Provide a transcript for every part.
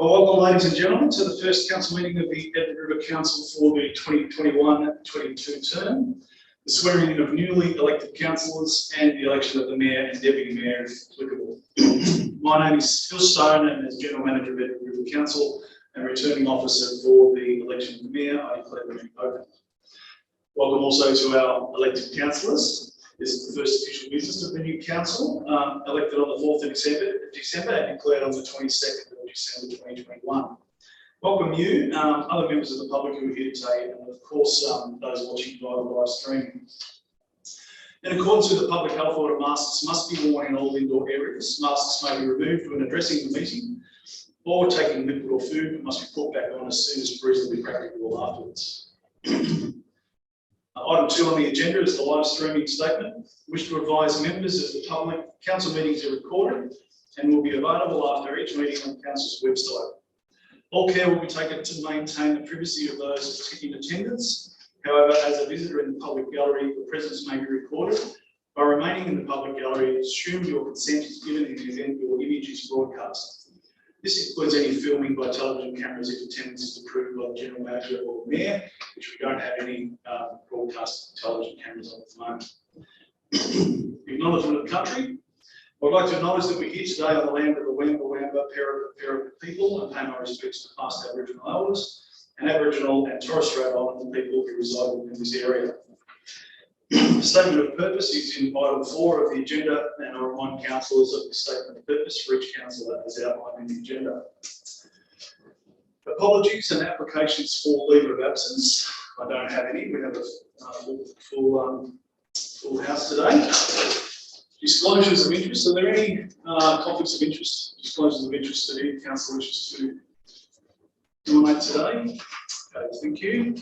Well, welcome, ladies and gentlemen, to the first council meeting of the Edward River Council for the 2021-22 term, the swearing in of newly elected councillors and the election of the Mayor and Deputy Mayor, if applicable. My name is Phil Stone, and as General Manager of Edward River Council and Returning Officer for the election of the Mayor, I declare the meeting open. Welcome also to our elected councillors. This is the first official business of the new council, elected on the 4th of December and declared on the 22nd of December 2021. Welcome you, other members of the public who are here today, and of course those watching via the live stream. In accordance with the public health order, masks must be worn in all indoor areas. Masks may be removed when addressing the meeting or taking liquid or food, but must be put back on as soon as reasonably practicable afterwards. Item 2 on the agenda is the live streaming statement. I wish to advise members of the public, council meetings are recorded and will be available after each meeting on the council's website. All care will be taken to maintain the privacy of those in attendance. However, as a visitor in the public gallery, your presence may be recorded. By remaining in the public gallery, assume your consent is given in the event your image is broadcast. This includes any filming by television cameras if attendance is approved by the General Manager or the Mayor, which we don't have any broadcast television cameras on at the moment. Acknowledgement of the country. I would like to acknowledge that we're here today on the land of the Wamba Wamba people and pay my respects to past Aboriginal elders and Aboriginal and Torres Strait Islander people who reside within this area. The statement of purpose is in item 4 of the agenda, and I remind councillors of the statement of purpose for each councillor as outlined in the agenda. Apologies and applications for leave of absence. I don't have any. We have a full house today. Disclosures of interest. Are there any conflicts of interest? Disclosures of interest that any councillor wishes to nominate today? Okay, thank you.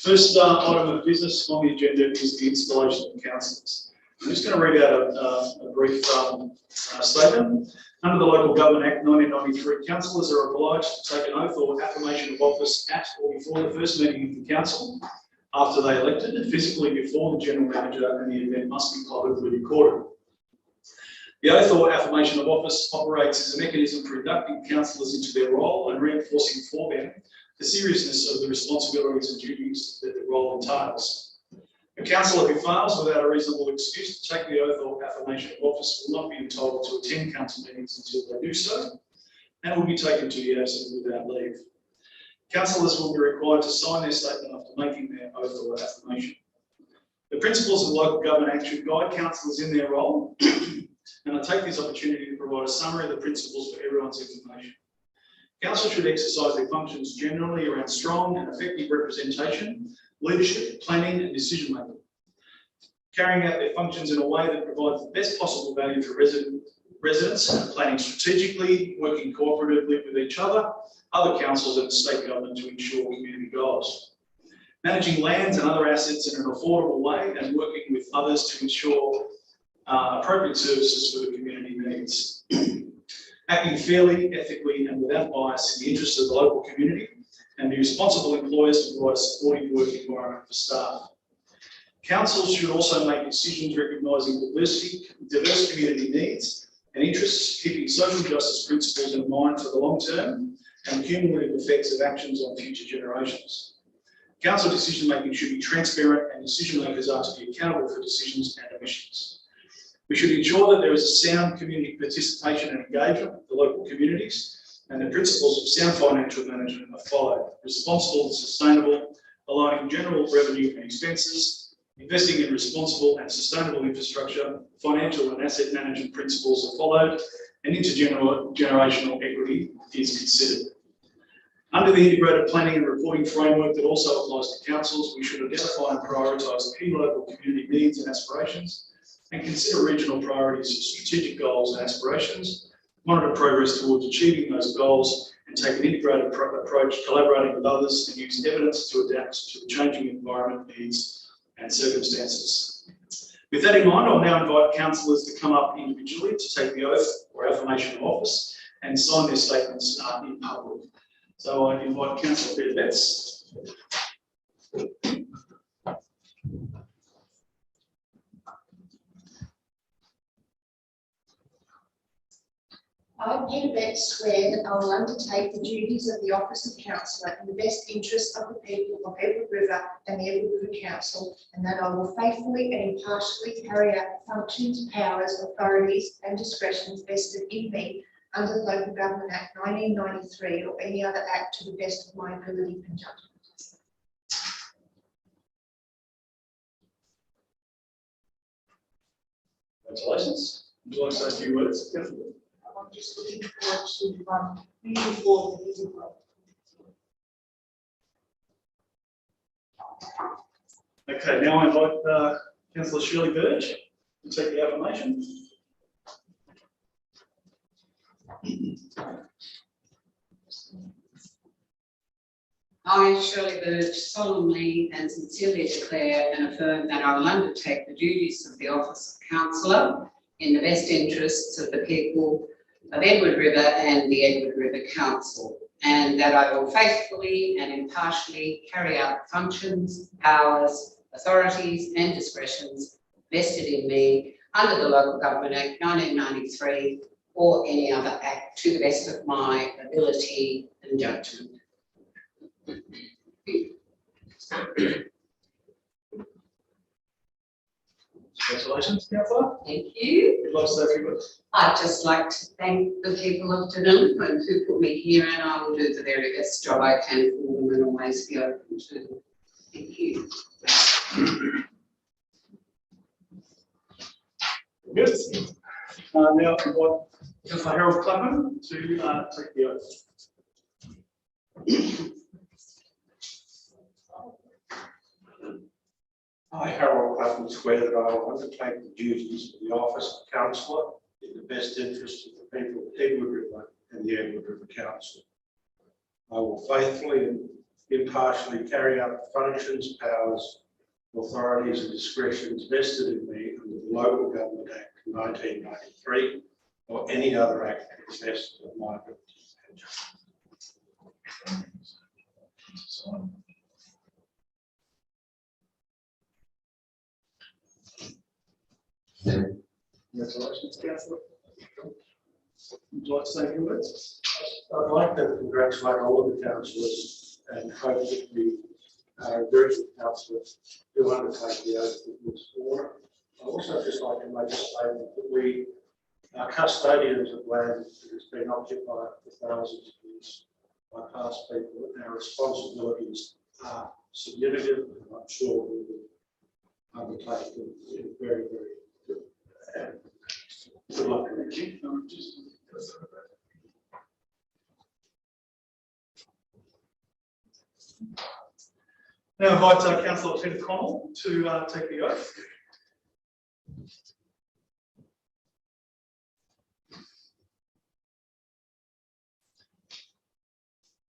First item of business on the agenda is the installation of councillors. I'm just going to read out a brief statement. Under the Local Government Act 1993, councillors are obliged to take an oath or affirmation of office at or before the first meeting of the council, after they are elected, and physically before the General Manager, and the event must be publicly recorded. The oath or affirmation of office operates as a mechanism for inducting councillors into their role and reinforcing for them the seriousness of the responsibilities and duties that the role entails. A councillor who fails without a reasonable excuse to take the oath or affirmation of office will not be entitled to attend council meetings until they do so, and will be taken to the absent without leave. Councillors will be required to sign their statement after making their oath or affirmation. The principles of the Local Government Act should guide councillors in their role, and I take this opportunity to provide a summary of the principles for everyone's information. Council should exercise their functions generally around strong and effective representation, leadership, planning and decision making. Carrying out their functions in a way that provides the best possible value for residents, planning strategically, working cooperatively with each other councils and state government to ensure community goals. Managing lands and other assets in an affordable way and working with others to ensure appropriate services for the community needs. Acting fairly, ethically and without bias in the interests of the local community, and be responsible employers to provide a supportive work environment for staff. Councils should also make decisions recognising diverse community needs and interests, keeping social justice principles in mind for the long term and cumulative effects of actions on future generations. Council decision making should be transparent, and decision makers are to be accountable for decisions and omissions. We should ensure that there is a sound community participation and engagement with the local communities, and the principles of sound financial management are followed. Responsible and sustainable, aligning general revenue and expenses, investing in responsible and sustainable infrastructure, financial and asset management principles are followed, and intergenerational equity is considered. Under the integrated planning and reporting framework that also applies to councils, we should identify and prioritise key local community needs and aspirations, and consider regional priorities, strategic goals and aspirations, monitor progress towards achieving those goals, and take an integrated approach, collaborating with others, and use evidence to adapt to the changing environment needs and circumstances. With that in mind, I'll now invite councillors to come up individually to take the oath or affirmation of office and sign their statements in public. So I invite Councillor Peter Betts. I, Peter Beck, swear that I will undertake the duties of the office of councillor in the best interest of the people of Edward River and the Edward River Council, and that I will faithfully and impartially carry out the functions, powers, authorities and discretions vested in me under the Local Government Act 1993 or any other act to the best of my ability and judgment. Congratulations. Would you like to say a few words? I'm just looking forward to moving forward with his work. Okay, now I invite Councillor Shirley Burge to take the affirmation. I, Shirley Burge, solemnly and sincerely declare and affirm that I will undertake the duties of the office of councillor in the best interests of the people of Edward River and the Edward River Council, and that I will faithfully and impartially carry out functions, powers, authorities and discretions vested in me under the Local Government Act 1993 or any other act to the best of my ability and judgment. Congratulations, Councillor. Thank you. Would you like to say a few words? I'd just like to thank the people of Dunedin who put me here, and I will do the very best job I can for them and always be open to them. Thank you. Good. Now I invite Councillor Harold Clapham to take the oath. I, Harold Clapham, swear that I will undertake the duties of the office of councillor in the best interest of the people of Edward River and the Edward River Council. I will faithfully and impartially carry out the functions, powers, authorities and discretions vested in me under the Local Government Act 1993 or any other act to the best of my ability and judgment. Congratulations, Councillor. Would you like to say a few words? I'd like to congratulate all of the councillors and hope that the group of councillors do undertake the oath with this order. I'd also just like to make a statement that we are custodians of land that has been occupied for thousands of years by past people, and our responsibilities are significant, and I'm sure we will undertake them in very, very good. Good luck. Thank you. Now invite Councillor Peter Connell to take the oath.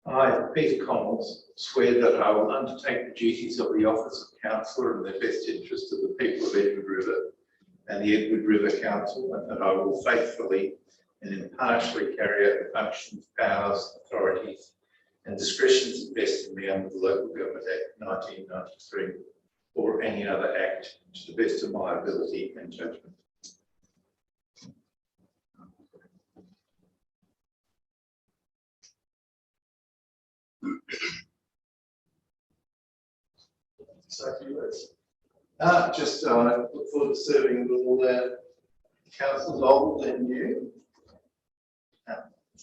I, Peter Connell, swear that I will undertake the duties of the office of councillor in the best interest of the people of Edward River and the Edward River Council, and that I will faithfully and impartially carry out the functions, powers, authorities and discretions vested in me under the Local Government Act 1993 or any other act to the best of my ability and judgment. Say a few words. Just look forward to serving with all the councils older than you.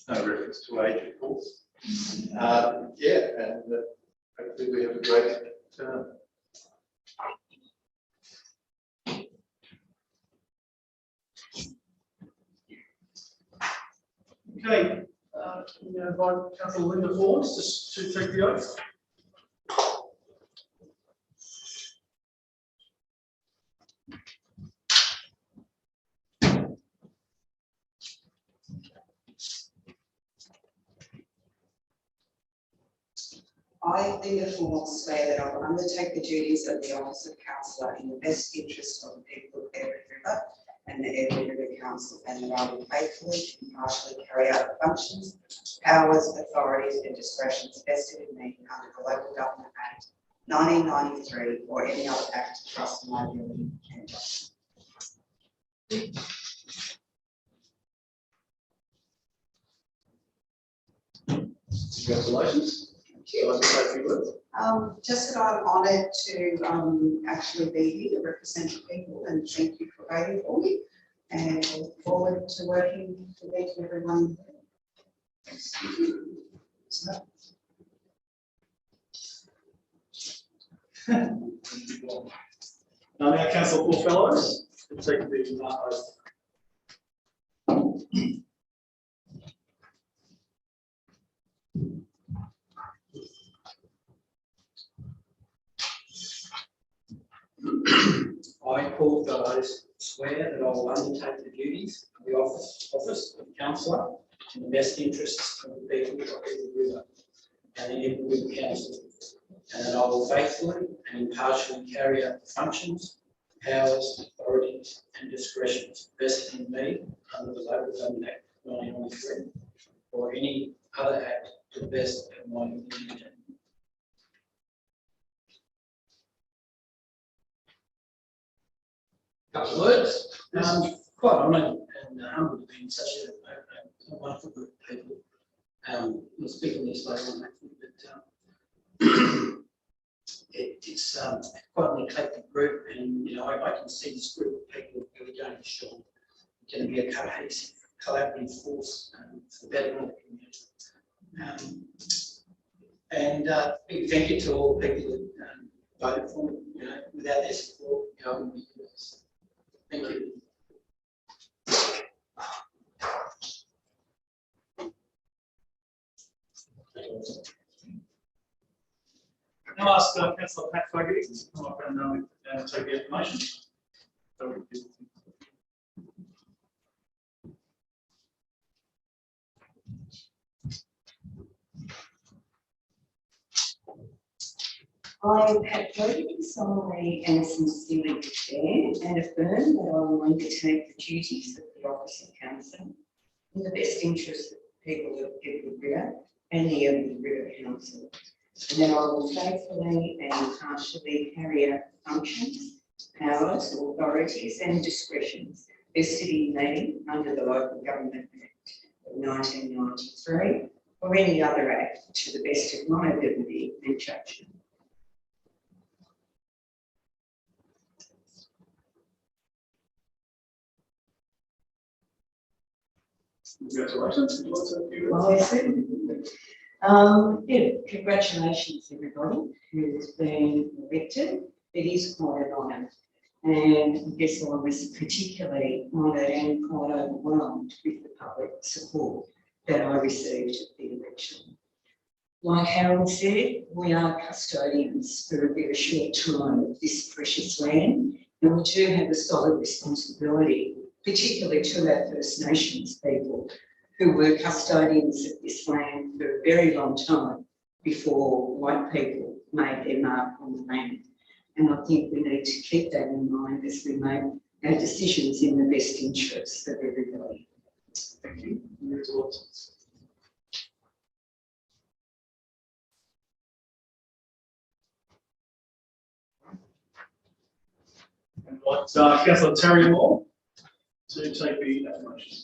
No reference to age, of course. Yeah, and hopefully we have a great term. Okay, we invite Councillor Linda Forbes to take the oath. I, Linda Forbes, swear that I will undertake the duties of the office of councillor in the best interest of the people of Edward River and the Edward River Council, and that I will faithfully and impartially carry out the functions, powers, authorities and discretions vested in me under the Local Government Act 1993 or any other act to trust my ability and judgment. Congratulations. I'd like to say a few words. Just that I'm honoured to actually be here to represent the people, and thank you for voting for me, and look forward to working with each and everyone. Now, Councillor Paul Fellows, to take the oath. I, Paul Fellows, swear that I will undertake the duties of the office of councillor in the best interests of the people of Edward River and the Edward River Council, and that I will faithfully and impartially carry out the functions, powers, authorities and discretions vested in me under the Local Government Act 1993 or any other act to the best of my ability. Couple of words. Quite honoured and humbled to be in such a wonderful group of people. We'll speak on this later on, actually, but it's quite an eclectic group, and I can see this group of people really going to strong. It's going to be a cohesive, collaborative force for the betterment of the community. Big thank you to all the people that voted for me. Without their support, I wouldn't be here. Thank you. Now I'll ask Councillor Pat Fogarty to come up and take the information. I, Pat Fogarty, solemnly and sincerely declare and affirm that I will undertake the duties of the office of councillor in the best interest of the people of Edward River and the Edward River Council, and that I will faithfully and impartially carry out the functions, powers, authorities and discretions vested in me under the Local Government Act of 1993 or any other act to the best of my ability and judgment. Congratulations. Well, congratulations everybody who's been elected. It is quite an honour, and I guess I was particularly honoured and quite overwhelmed with the public support that I received at the election. Like Harold said, we are custodians for a very short time of this precious land, and we do have a solid responsibility, particularly to our First Nations people who were custodians of this land for a very long time before white people made their mark on the land. And I think we need to keep that in mind as we make our decisions in the best interests of everybody. Thank you. And like Councillor Terry Moore to take the affirmation.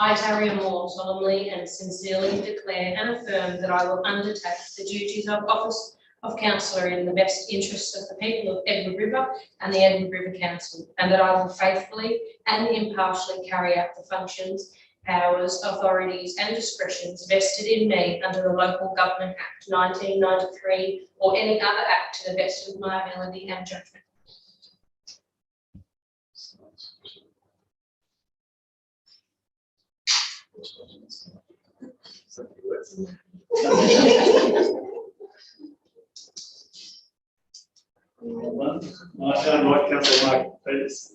I, Terry Moore, solemnly and sincerely declare and affirm that I will undertake the duties of office of councillor in the best interests of the people of Edward River and the Edward River Council, and that I will faithfully and impartially carry out the functions, powers, authorities and discretions vested in me under the Local Government Act 1993 or any other act to the best of my ability and judgment. Well done. My turn, right, Councillor Mark Peters.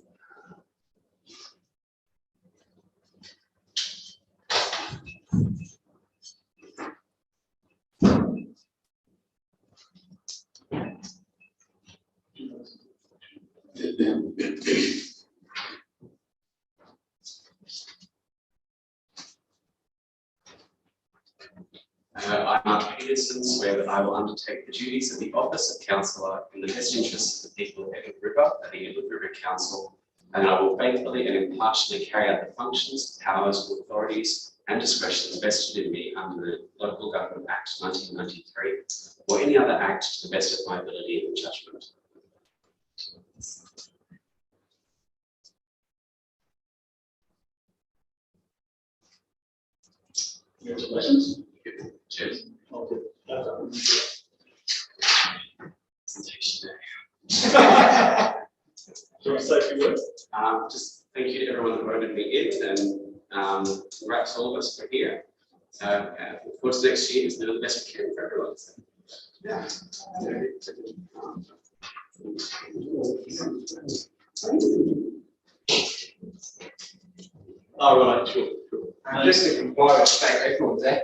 I'm Mark Peters, citizen, swear that I will undertake the duties of the office of councillor in the best interests of the people of Edward River at the Edward River Council, and I will faithfully and impartially carry out the functions, powers, authorities, and discretions vested in me under the Local Government Act 1993, or any other act to the best of my ability and judgment. Congratulations. Cheers. Okay. Presentation day. Do you want to say a few words? Just thank you to everyone that voted me in, and congrats to all of us for here. Of course, next year is the best we can for everyone. So, yeah. Oh, right, sure. Just to comply with state records act,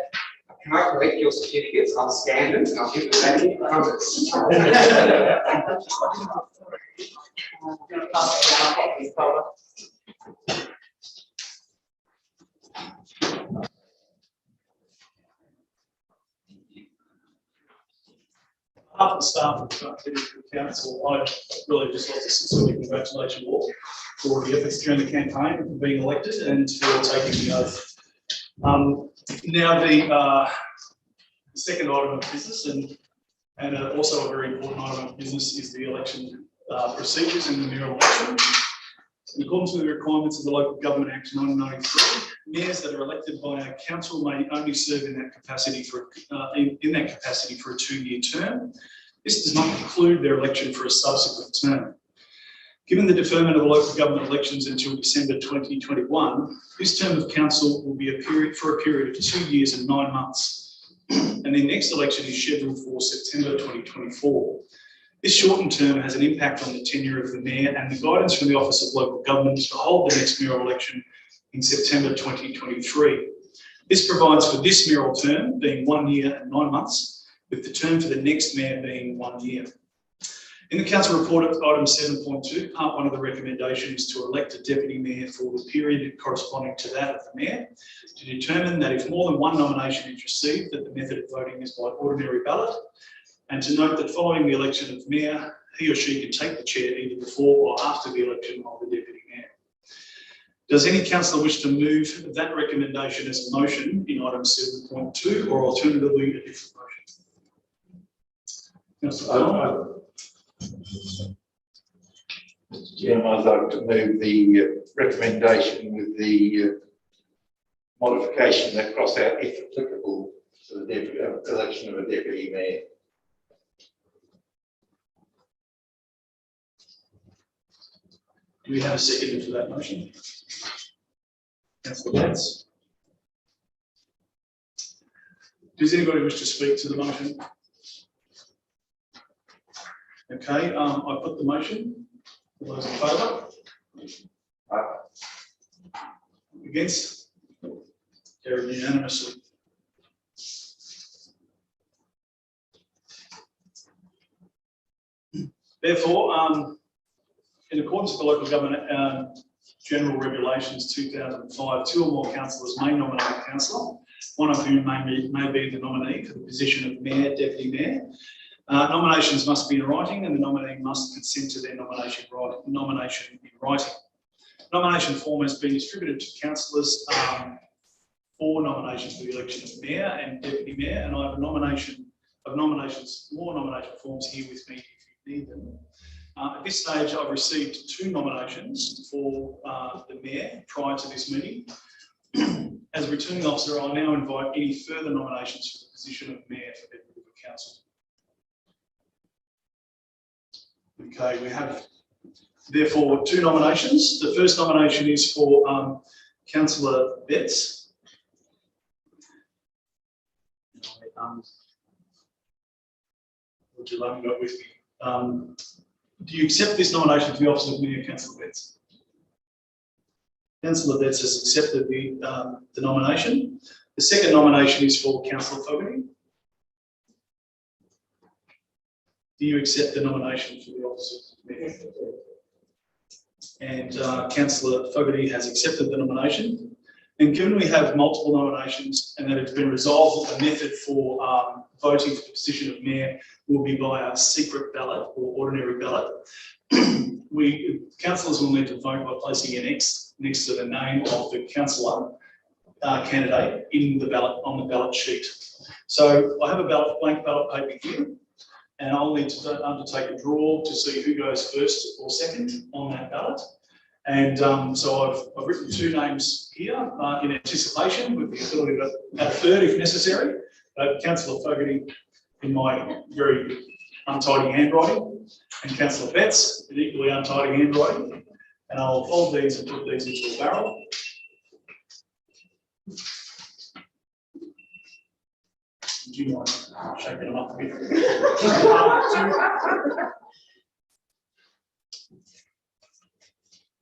can I collect your certificates? I'll scan them and I'll give them back to you. I promise. Half the staff of the council, I'd really just like to sincerely congratulate you all for the efforts during the campaign and for being elected and for taking the oath. Now the second item of business and also a very important item of business is the election procedures in the mayoral election. In accordance with the requirements of the Local Government Act 1993, mayors that are elected by our council may only serve in that capacity for a 2-year term. This does not include their election for a subsequent term. Given the deferment of the local government elections until December 2021, this term of council will be for a period of 2 years and 9 months, and the next election is scheduled for September 2024. This shortened term has an impact on the tenure of the mayor, and the guidance from the Office of Local Government is to hold the next mayoral election in September 2023. This provides for this mayoral term being 1 year and 9 months, with the term for the next mayor being 1 year. In the council report at item 7.2, part 1 of the recommendation is to elect a deputy mayor for the period corresponding to that of the mayor, to determine that if more than one nomination is received, that the method of voting is by ordinary ballot, and to note that following the election of mayor, he or she can take the chair either before or after the election of the deputy mayor. Does any councillor wish to move that recommendation as a motion in item 7.2, or alternatively a different motion? Councillor Mr. Chairman, I'd like to move the recommendation with the modification that cross out if applicable to the election of a deputy mayor. Do we have a second for that motion? Councillor Betts. Does anybody wish to speak to the motion? Okay, I put the motion. All those in favour? Against? Carried unanimously. Therefore, in accordance with the Local Government General Regulations 2005, 2 or more councillors may nominate a councillor, one of whom may be the nominee for the position of mayor, deputy mayor. Nominations must be in writing, and the nominee must consent to their nomination in writing. Nomination form has been distributed to councillors for nominations for the election of mayor and deputy mayor, and I have more nomination forms here with me if you need them. At this stage, I've received 2 nominations for the mayor prior to this meeting. As returning officer, I now invite any further nominations for the position of mayor for Edward River Council. Okay, we have therefore 2 nominations. The first nomination is for Councillor Betts. Would you like me with me? Do you accept this nomination for the office of Mayor, Councillor Betts? Councillor Betts has accepted the nomination. The second nomination is for Councillor Fogarty. Do you accept the nomination for the office of Mayor? And Councillor Fogarty has accepted the nomination. And given we have multiple nominations and that it's been resolved that the method for voting for the position of mayor will be by a secret ballot or ordinary ballot, councillors will need to vote by placing an X next to the name of the councillor candidate in the ballot on the ballot sheet. So I have a blank ballot paper here, and I'll need to undertake a draw to see who goes first or second on that ballot. And so I've written 2 names here in anticipation, with the ability to add a third if necessary. Councillor Fogarty in my very untidy handwriting, and Councillor Betts in equally untidy handwriting. And I'll fold these and put these into a barrel. Do you mind shaking them up a bit?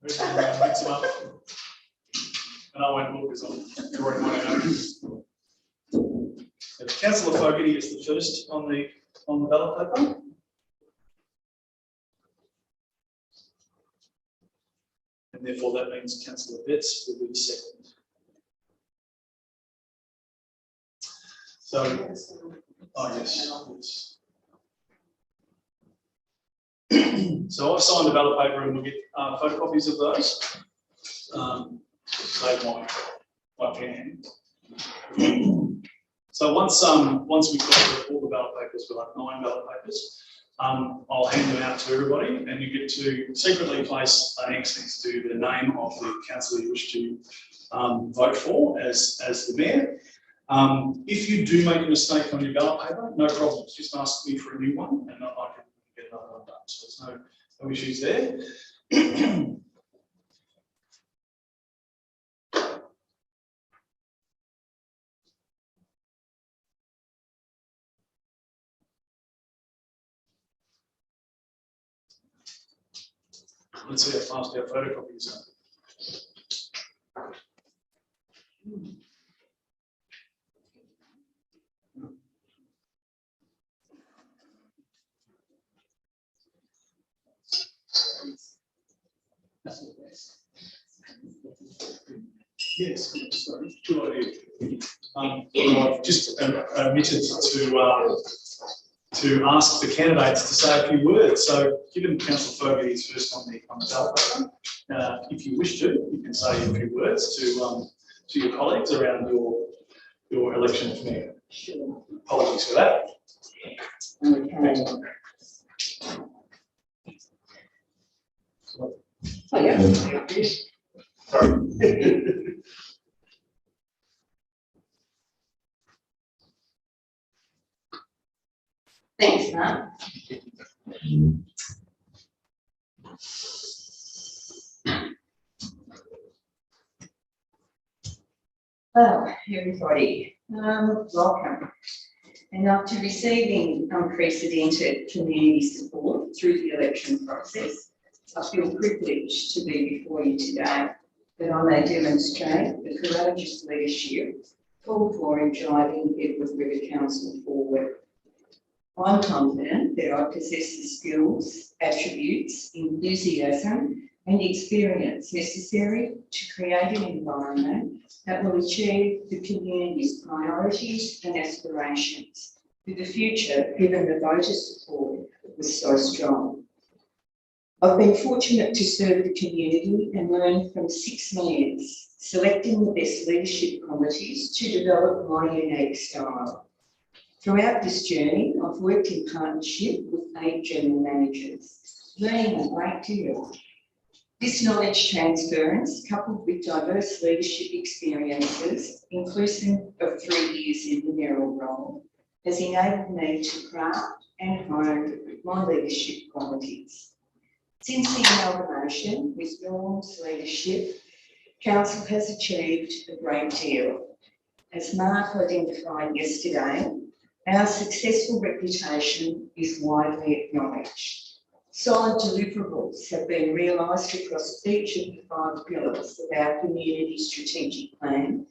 Mix them up. And I won't look as I'm drawing one out. Councillor Fogarty is the first on the ballot paper. And therefore that means Councillor Betts will be the second. So, oh yes. So I've signed a ballot paper and we'll get photocopies of those. Save my pen. So once we've got all the ballot papers, we'll have 9 ballot papers. I'll hand them out to everybody, and you get to secretly place an X next to the name of the councillor you wish to vote for as the mayor. If you do make a mistake on your ballot paper, no problems. Just ask me for a new one, and I can get another one done. So there's no issues there. Let's see how fast our photocopies are. Yes, sorry, good idea. I've just omitted to ask the candidates to say a few words. So, given Councillor Fogarty is first on the ballot paper, if you wish to, you can say a few words to your colleagues around your election for mayor. Apologies for that. Okay. Oh, yeah. Sorry. Thanks, Mark. Well, everybody, welcome. And after receiving unprecedented community support through the election process, I feel privileged to be before you today, that I may demonstrate the courageous leadership called for in driving Edward River Council forward. I'm confident that I possess the skills, attributes, enthusiasm and experience necessary to create an environment that will achieve the community's priorities and aspirations for the future, given the voter support was so strong. I've been fortunate to serve the community and learn from 6 mayors, selecting the best leadership qualities to develop my unique style. Throughout this journey, I've worked in partnership with 8 general managers, learning a great deal. This knowledge transference, coupled with diverse leadership experiences, inclusive of 3 years in the mayoral role, has enabled me to craft and hone my leadership qualities. Since the amalgamation with Norm's leadership, Council has achieved a great deal. As Mark identified yesterday, our successful reputation is widely acknowledged. Solid deliverables have been realised across each of the 5 pillars of our community strategic plan,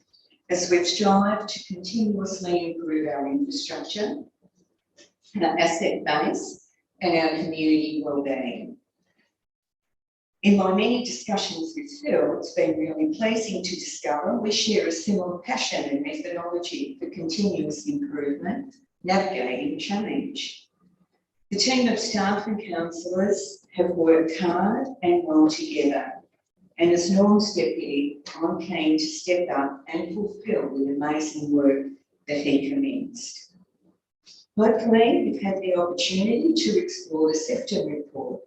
as we've strived to continuously improve our infrastructure, our asset base and our community wellbeing. In my many discussions with Phil, it's been really pleasing to discover we share a similar passion and methodology for continuous improvement, navigating change. The team of staff and councillors have worked hard and well together. And as Norm's deputy, I'm keen to step up and fulfil the amazing work that he commenced. Hopefully, you've had the opportunity to explore the sector report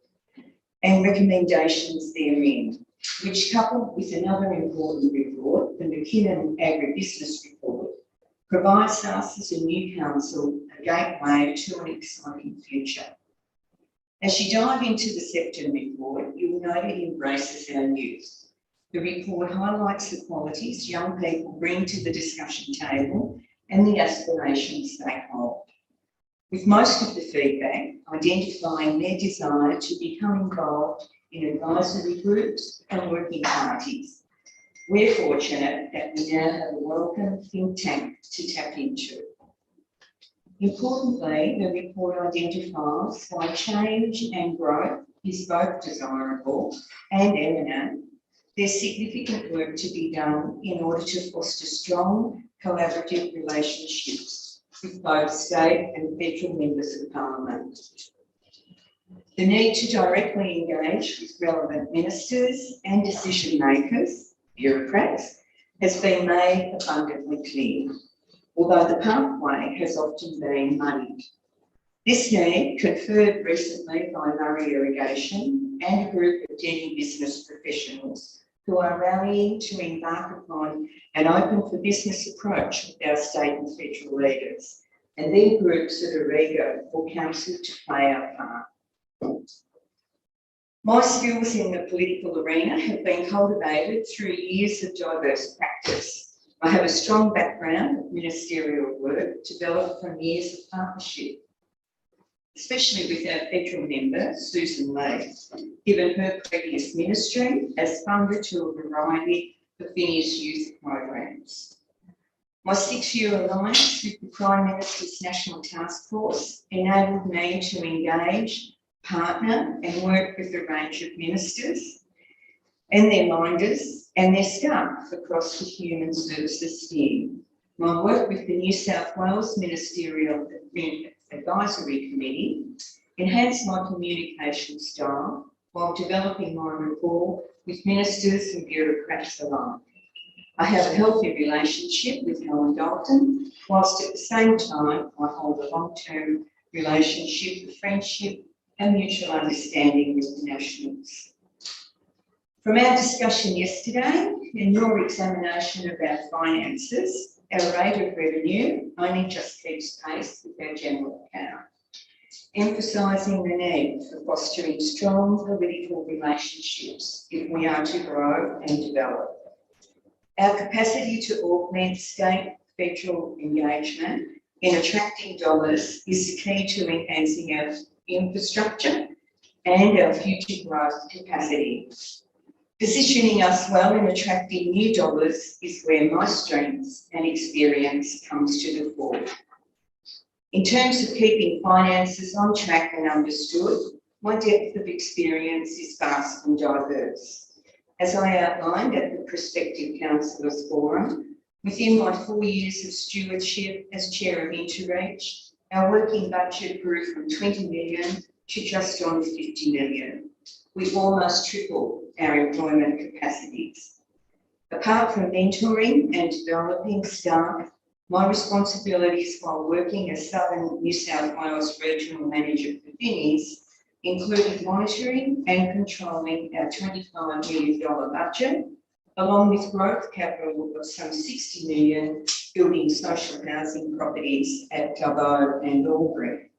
and recommendations therein, which, coupled with another important report, the Mckinnon Agri-Business report, provides us as a new council a gateway to an exciting future. As you dive into the sector report, you will note it embraces our youth. The report highlights the qualities young people bring to the discussion table and the aspirations they hold, with most of the feedback identifying their desire to become involved in advisory groups and working parties. We're fortunate that we now have a welcome think tank to tap into. Importantly, the report identifies why change and growth is both desirable and imminent. There's significant work to be done in order to foster strong, collaborative relationships with both state and federal members of parliament. The need to directly engage with relevant ministers and decision makers, bureaucrats, has been made abundantly clear, although the pathway has often been muddied. This need, conferred recently by Murray Irrigation and a group of Denny business professionals who are rallying to embark upon an open for business approach with our state and federal leaders, and these groups that are eager for council to play our part. My skills in the political arena have been cultivated through years of diverse practice. I have a strong background of ministerial work developed from years of partnership, especially with our federal member, Susan Lee, given her previous ministry as funder to a variety of Finnish youth programs. My 6-year alliance with the Prime Minister's National Task Force enabled me to engage, partner and work with a range of ministers and their minders and their staff across the Human Services sphere. My work with the New South Wales Ministerial Advisory Committee enhanced my communication style while developing my rapport with ministers and bureaucrats alike. I have a healthy relationship with Helen Dalton, whilst at the same time I hold a long-term relationship of friendship and mutual understanding with the Nationals. From our discussion yesterday and your examination of our finances, our rate of revenue only just keeps pace with our general account, emphasising the need for fostering strong political relationships if we are to grow and develop. Our capacity to augment state, federal engagement in attracting dollars is the key to enhancing our infrastructure and our future growth capacity. Positioning us well in attracting new dollars is where my strengths and experience comes to the fore. In terms of keeping finances on track and understood, my depth of experience is vast and diverse. As I outlined at the Prospective Councillors Forum, within my 4 years of stewardship as Chair of Interreach, our working budget grew from 20 million to just on 50 million. We almost tripled our employment capacities. Apart from mentoring and developing staff, my responsibilities while working as Southern New South Wales Regional Manager for Finnies included monitoring and controlling our $25 million budget, along with growth capital of some 60 million building social housing properties at Dubbo and Albury.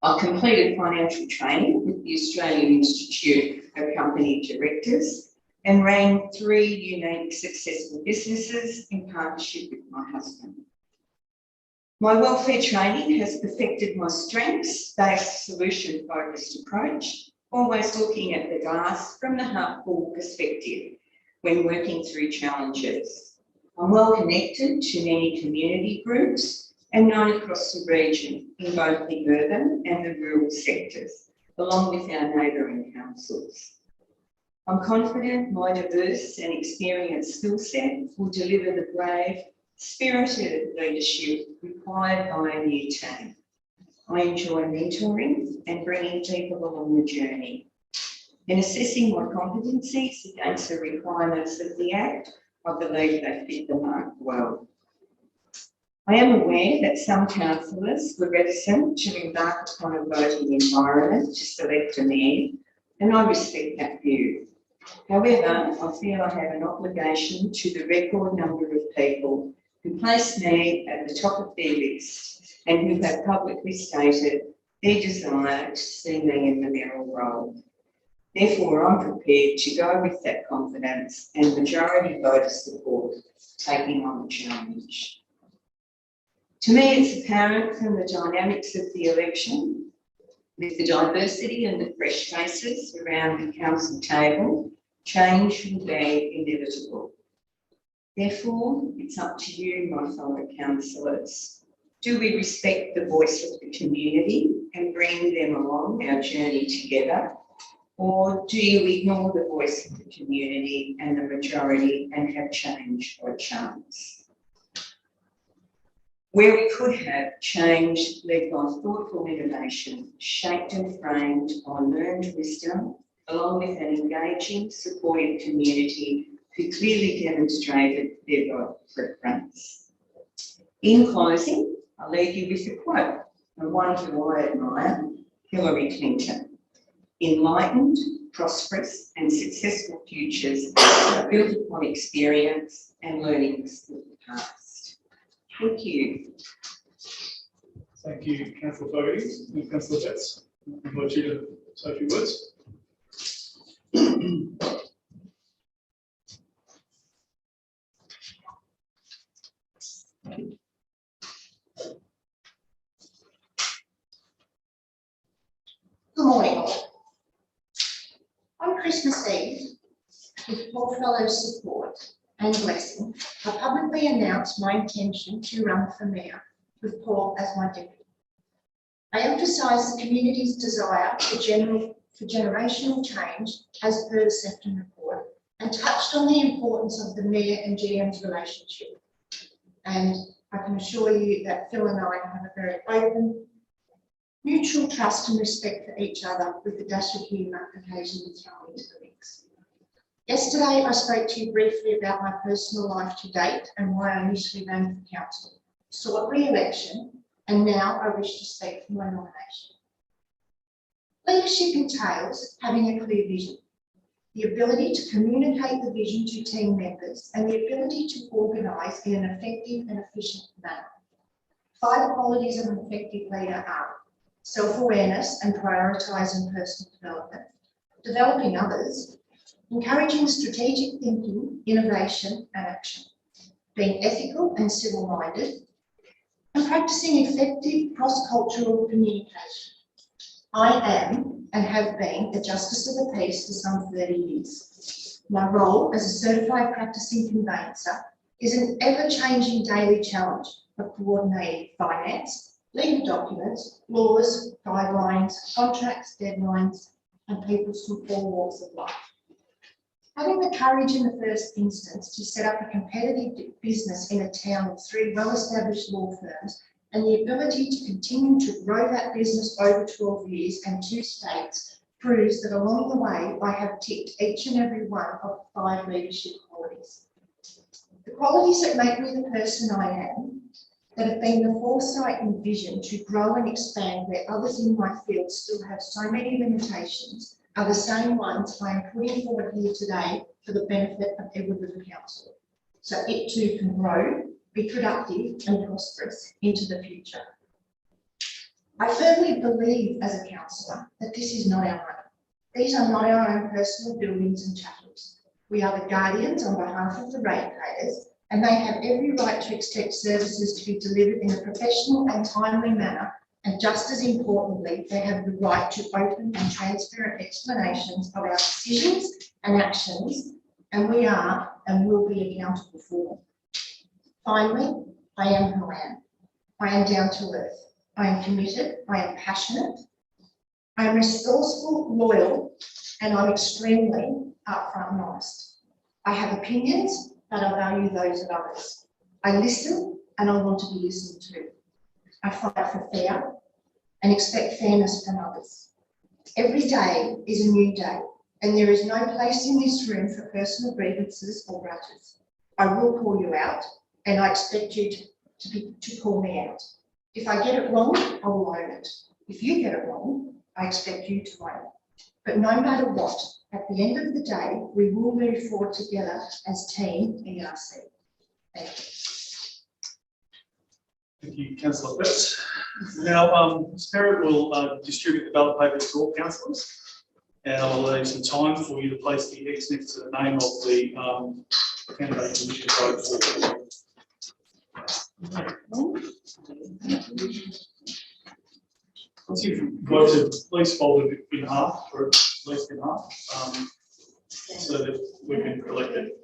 I completed financial training with the Australian Institute of Company Directors and ran 3 unique successful businesses in partnership with my husband. My welfare training has perfected my strengths-based solution-focused approach, always looking at the glass from the half full perspective when working through challenges. I'm well connected to many community groups and known across the region in both the urban and the rural sectors, along with our neighbouring councils. I'm confident my diverse and experienced skill set will deliver the brave, spirited leadership required by a new team. I enjoy mentoring and bringing people along the journey. In assessing my competencies against the requirements of the Act, I believe they fit the mark well. I am aware that some councillors were reticent to embark upon a voting environment to select a mayor, and I respect that view. However, I feel I have an obligation to the record number of people who placed me at the top of their list and who have publicly stated their desire to see me in the mayoral role. Therefore, I'm prepared to go with that confidence and majority voter support, taking on the challenge. To me, it's apparent from the dynamics of the election, with the diversity and the fresh faces around the council table, change will be inevitable. Therefore, it's up to you, my fellow councillors. Do we respect the voice of the community and bring them along our journey together? Or do you ignore the voice of the community and the majority and have change by chance? Where we could have change led by thoughtful innovation, shaped and framed on learned wisdom, along with an engaging, supportive community who clearly demonstrated their vote preference. In closing, I'll leave you with a quote from one who I admire, Hillary Clinton. Enlightened, prosperous and successful futures are built upon experience and learnings of the past. Thank you. Thank you, Councillor Fogarty and Councillor Betts. I invite you to say a few words. Good morning, all. On Christmas Eve, with Paul Fellow's support and blessing, I publicly announced my intention to run for mayor with Paul as my deputy. I emphasised the community's desire for generational change as per the Sefton report and touched on the importance of the mayor and GM's relationship. And I can assure you that Phil and I have a very open, mutual trust and respect for each other, with a dash of humour occasionally thrown into the mix. Yesterday, I spoke to you briefly about my personal life to date and why I initially ran for council, sought re-election, and now I wish to speak for my nomination. Leadership entails having a clear vision, the ability to communicate the vision to team members, and the ability to organise in an effective and efficient manner. 5 qualities of an effective leader are self-awareness and prioritising personal development, developing others, encouraging strategic thinking, innovation and action, being ethical and civil-minded, and practising effective cross-cultural communication. I am and have been a Justice of the Peace for some 30 years. My role as a certified practising conveyancer is an ever-changing daily challenge of coordinating finance, legal documents, laws, guidelines, contracts, deadlines, and people from all walks of life. Having the courage in the first instance to set up a competitive business in a town with 3 well-established law firms, and the ability to continue to grow that business over 12 years and 2 states, proves that along the way I have ticked each and every one of the 5 leadership qualities. The qualities that make me the person I am, that have been the foresight and vision to grow and expand where others in my field still have so many limitations, are the same ones I am putting forward here today for the benefit of Edward River Council, so it too can grow, be productive and prosperous into the future. I firmly believe as a councillor that this is not our money. These are not our own personal buildings and chattels. We are the guardians on behalf of the ratepayers, and they have every right to expect services to be delivered in a professional and timely manner, and just as importantly, they have the right to open and transparent explanations of our decisions and actions, and we are and will be accountable for them. Finally, I am who I am. I am down to earth. I am committed. I am passionate. I am resourceful, loyal, and I'm extremely upfront and honest. I have opinions, but I value those of others. I listen and I want to be listened to. I fight for fair and expect fairness from others. Every day is a new day, and there is no place in this room for personal grievances or grudges. I will call you out, and I expect you to call me out. If I get it wrong, I will own it. If you get it wrong, I expect you to own it. But no matter what, at the end of the day, we will move forward together as Team ERC. Thank you. Thank you, Councillor Betts. Now, Spirit will distribute the ballot papers to all councillors, and I'll leave some time for you to place the X next to the name of the candidate you wish to vote for. Once you've voted, please fold it in half, or at least in half, so that we can collect it.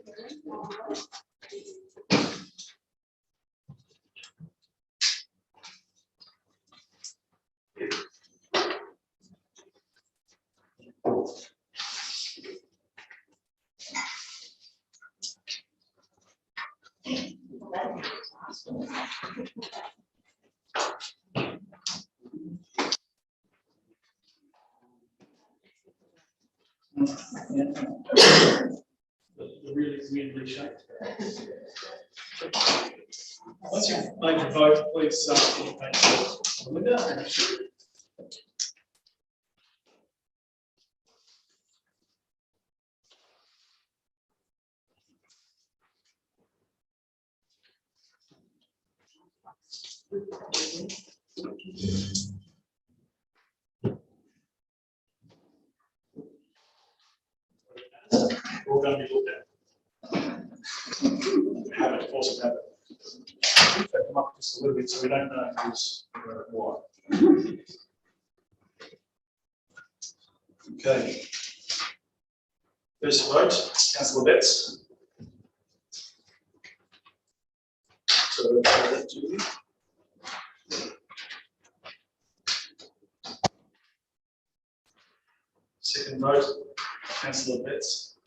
The really weirdly shaped. Once you've made your vote, please indicate to Linda. We're all going to be looked at. Habit, force of habit. They come up just a little bit so we don't know who's what. Okay. First vote, Councillor Betts. So, Julie. Second vote, Councillor Betts.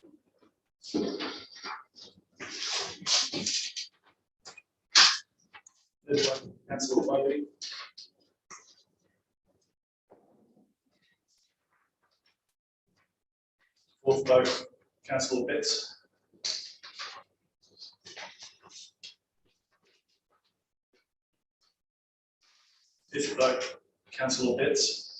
Third vote, Councillor Fogarty. Fourth vote, Councillor Betts. Fifth vote, Councillor Betts.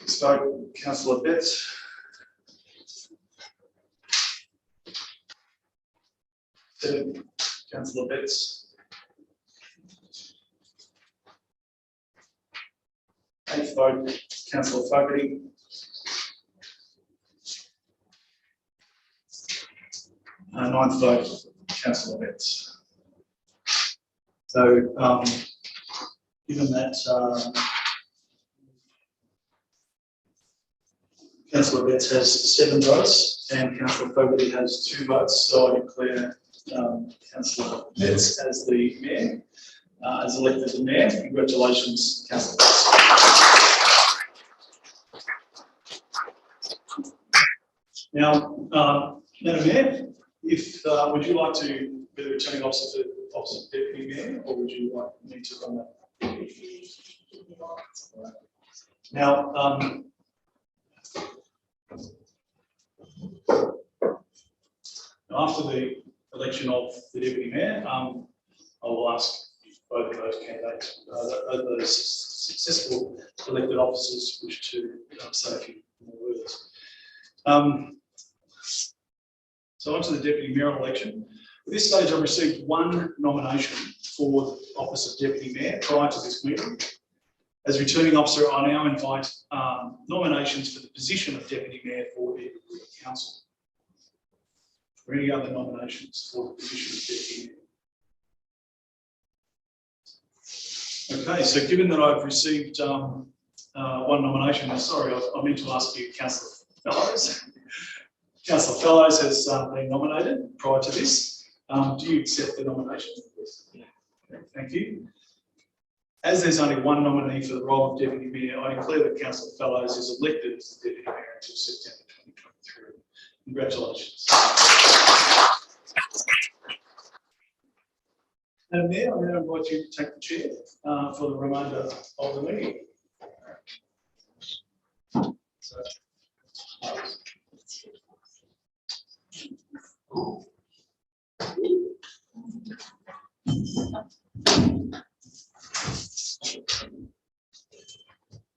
Sixth vote, Councillor Betts. Seventh, Councillor Betts. Eighth vote, Councillor Fogarty. Ninth vote, Councillor Betts. So, given that Councillor Betts has 7 votes and Councillor Fogarty has 2 votes, so I declare Councillor Betts as the Mayor, as elected as the Mayor. Congratulations, Councillor Betts. Now, Madam Mayor, if would you like to be the returning officer to Office of Deputy Mayor, or would you like me to run that? Now, after the election of the Deputy Mayor, I will ask both of those candidates, those successful elected officers, wish to say a few more words. So on to the Deputy Mayor election. At this stage, I've received 1 nomination for the office of Deputy Mayor prior to this meeting. As returning officer, I now invite nominations for the position of Deputy Mayor for the Council. Are any other nominations for the position of Deputy Mayor? Okay, so given that I've received 1 nomination, sorry, I meant to ask you, Councillor Fellows. Councillor Fellows has been nominated prior to this. Do you accept the nomination? Yes. Thank you. As there's only one nominee for the role of Deputy Mayor, I declare that Councillor Fellows is elected as the Deputy Mayor until September 2023. Congratulations. And Mayor, I now invite you to take the chair for the remainder of the meeting.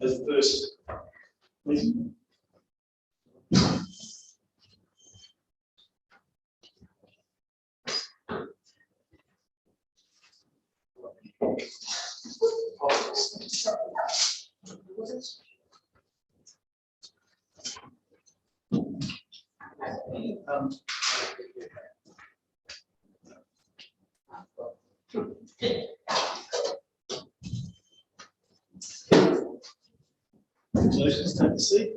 As the first, please. Congratulations, take a seat.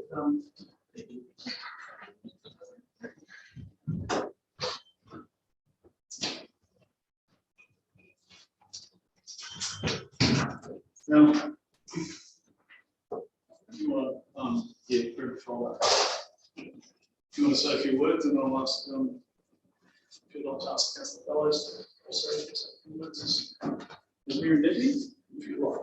Now, you want to, yeah, very control that. If you want to say a few words, and I'll ask, if you'd like to ask Councillor Fellows to also say a few words as Mayor and Deputy, if you like.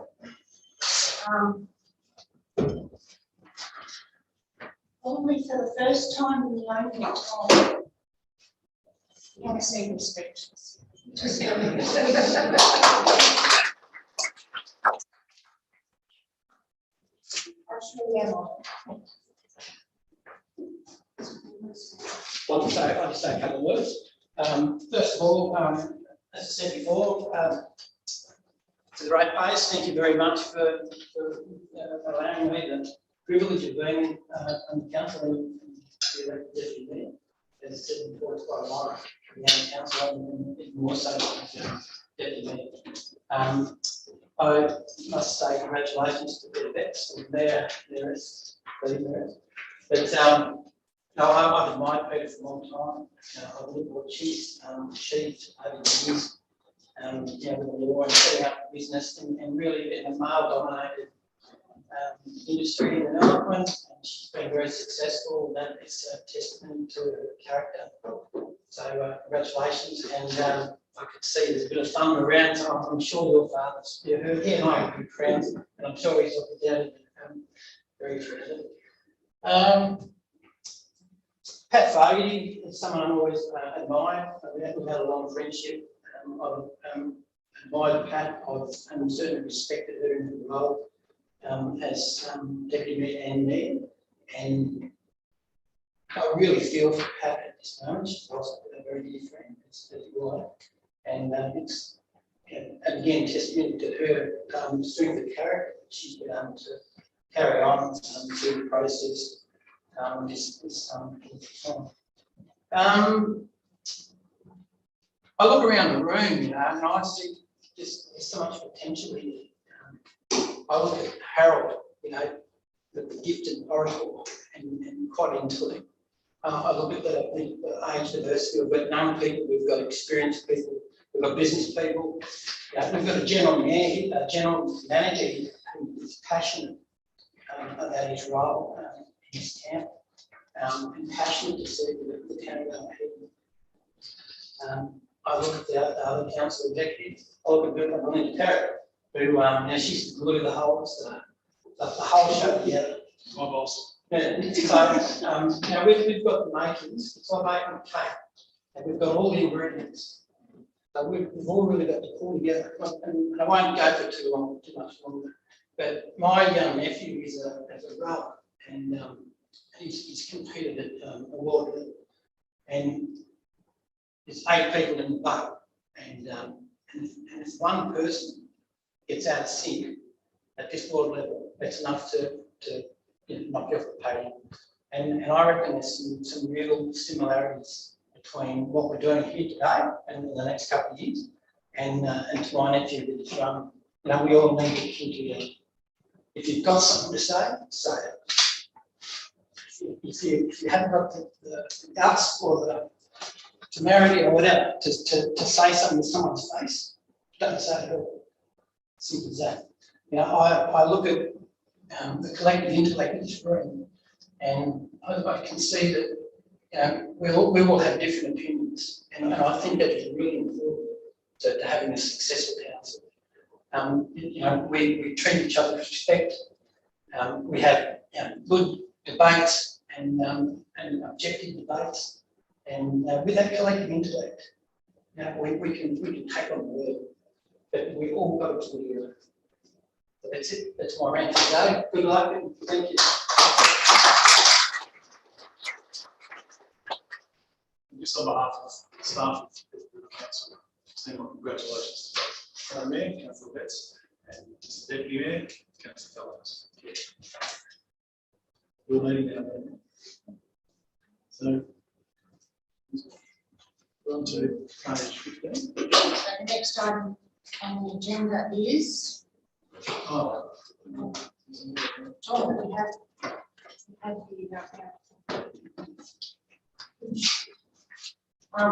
Probably for the first time in the opening time, you haven't seen me speechless. I'll just say a couple of words. First of all, as I said before, to the ratepayers, thank you very much for allowing me the privilege of being on the council and the elected deputy mayor. As I said before, it's quite an honour to be on the council and even more so as deputy mayor. I must say congratulations to the vets and their is. But no, I've admired Peter for a long time. I've looked what she's achieved over the years, with the law and setting up the business and really in a male-dominated industry in development, and she's been very successful. And that is a testament to her character. So congratulations, and I could see there's a bit of fun around. So I'm sure your father's, he and I are good friends, and I'm sure he's looking down at very friendly. Pat Fogarty is someone I've always admired. We've had a long friendship. I've admired Pat. I've certainly respected her in the role as Deputy Mayor and Mayor. And I really feel for Pat at this moment. She's also a very dear friend, as you are. And it's, again, testament to her strength of character. She's been able to carry on through the process. I look around the room, and I see just there's so much potential here. I look at Harold, the gifted oracle and quite into it. I look at the age diversity. We've got young people, we've got experienced people, we've got business people. We've got a general manager here who is passionate about his role in his camp, and passionate to see the town go ahead. I look at the other council executives. I look at Belinda Terry, who she's the glue of the whole show together. My boss. Yeah, so we've got the makings. It's like making a cake, and we've got all the ingredients. So we've all really got to pull together. And I won't go for too much longer. But my young nephew is a rower, and he's competed at award level. And there's 8 people in the boat, and if one person gets out of sync at this world level, that's enough to knock you off the podium. And I reckon there's some real similarities between what we're doing here today and in the next couple of years, and to my nephew with his run. We all need to keep together. If you've got something to say it. If you haven't got the guts or the temerity or whatever to say something to someone's face, don't say it at all. Simple as that. You know, I look at the collective intellect in this room, and I can see that, you know, we all have different opinions, and I think that is really important to having a successful council. You know, we treat each other with respect. We have, you know, good debates and objective debates, and with that collective intellect, you know, we can take on the world, but we all got to do it. So that's it. That's my rant today. Good luck and thank you. Just on behalf of the staff of the council, extend my congratulations to the Mayor, Councillor Betts, and Mr Deputy Mayor, Councillor Fellows. Your meeting now. So, on to page 15. So the next item on the agenda is, Oh.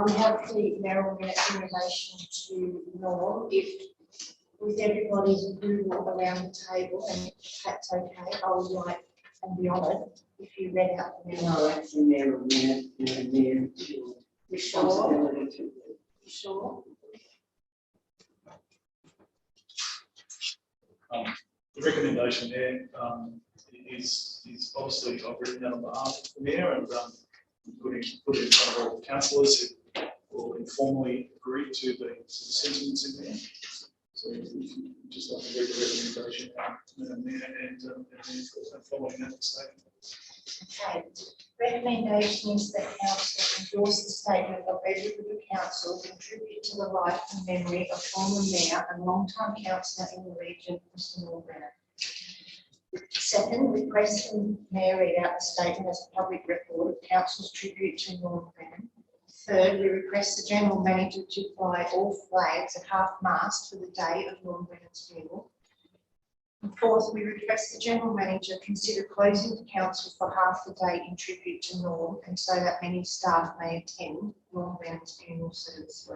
we have the mayoral minutes in relation to Norm. If, with everybody's approval around the table, and if that's okay, I would like, and be honoured, if you read out the mayoral. No, that's the mayoral minute, mayor. You sure? Responsibility to. You sure? The recommendation there is obviously I've written that on behalf of the Mayor and put it in front of all the councillors who will informally agree to the sentiments in there. So if you just like to read the recommendation, Madam Mayor, and following that statement. Okay. Recommendation is that council endorse the statement of Agri-Business Council contribute to the life and memory of former mayor and long-time councillor in the region, Mr. Norm Brennan. Second, request the mayor read out the statement as a public record of council's tribute to Norm Brennan. Third, we request the general manager to fly all flags at half-mast for the day of Norm Brennan's funeral. And fourth, we request the general manager consider closing the council for half the day in tribute to Norm, and so that many staff may attend Norm Brennan's funeral service.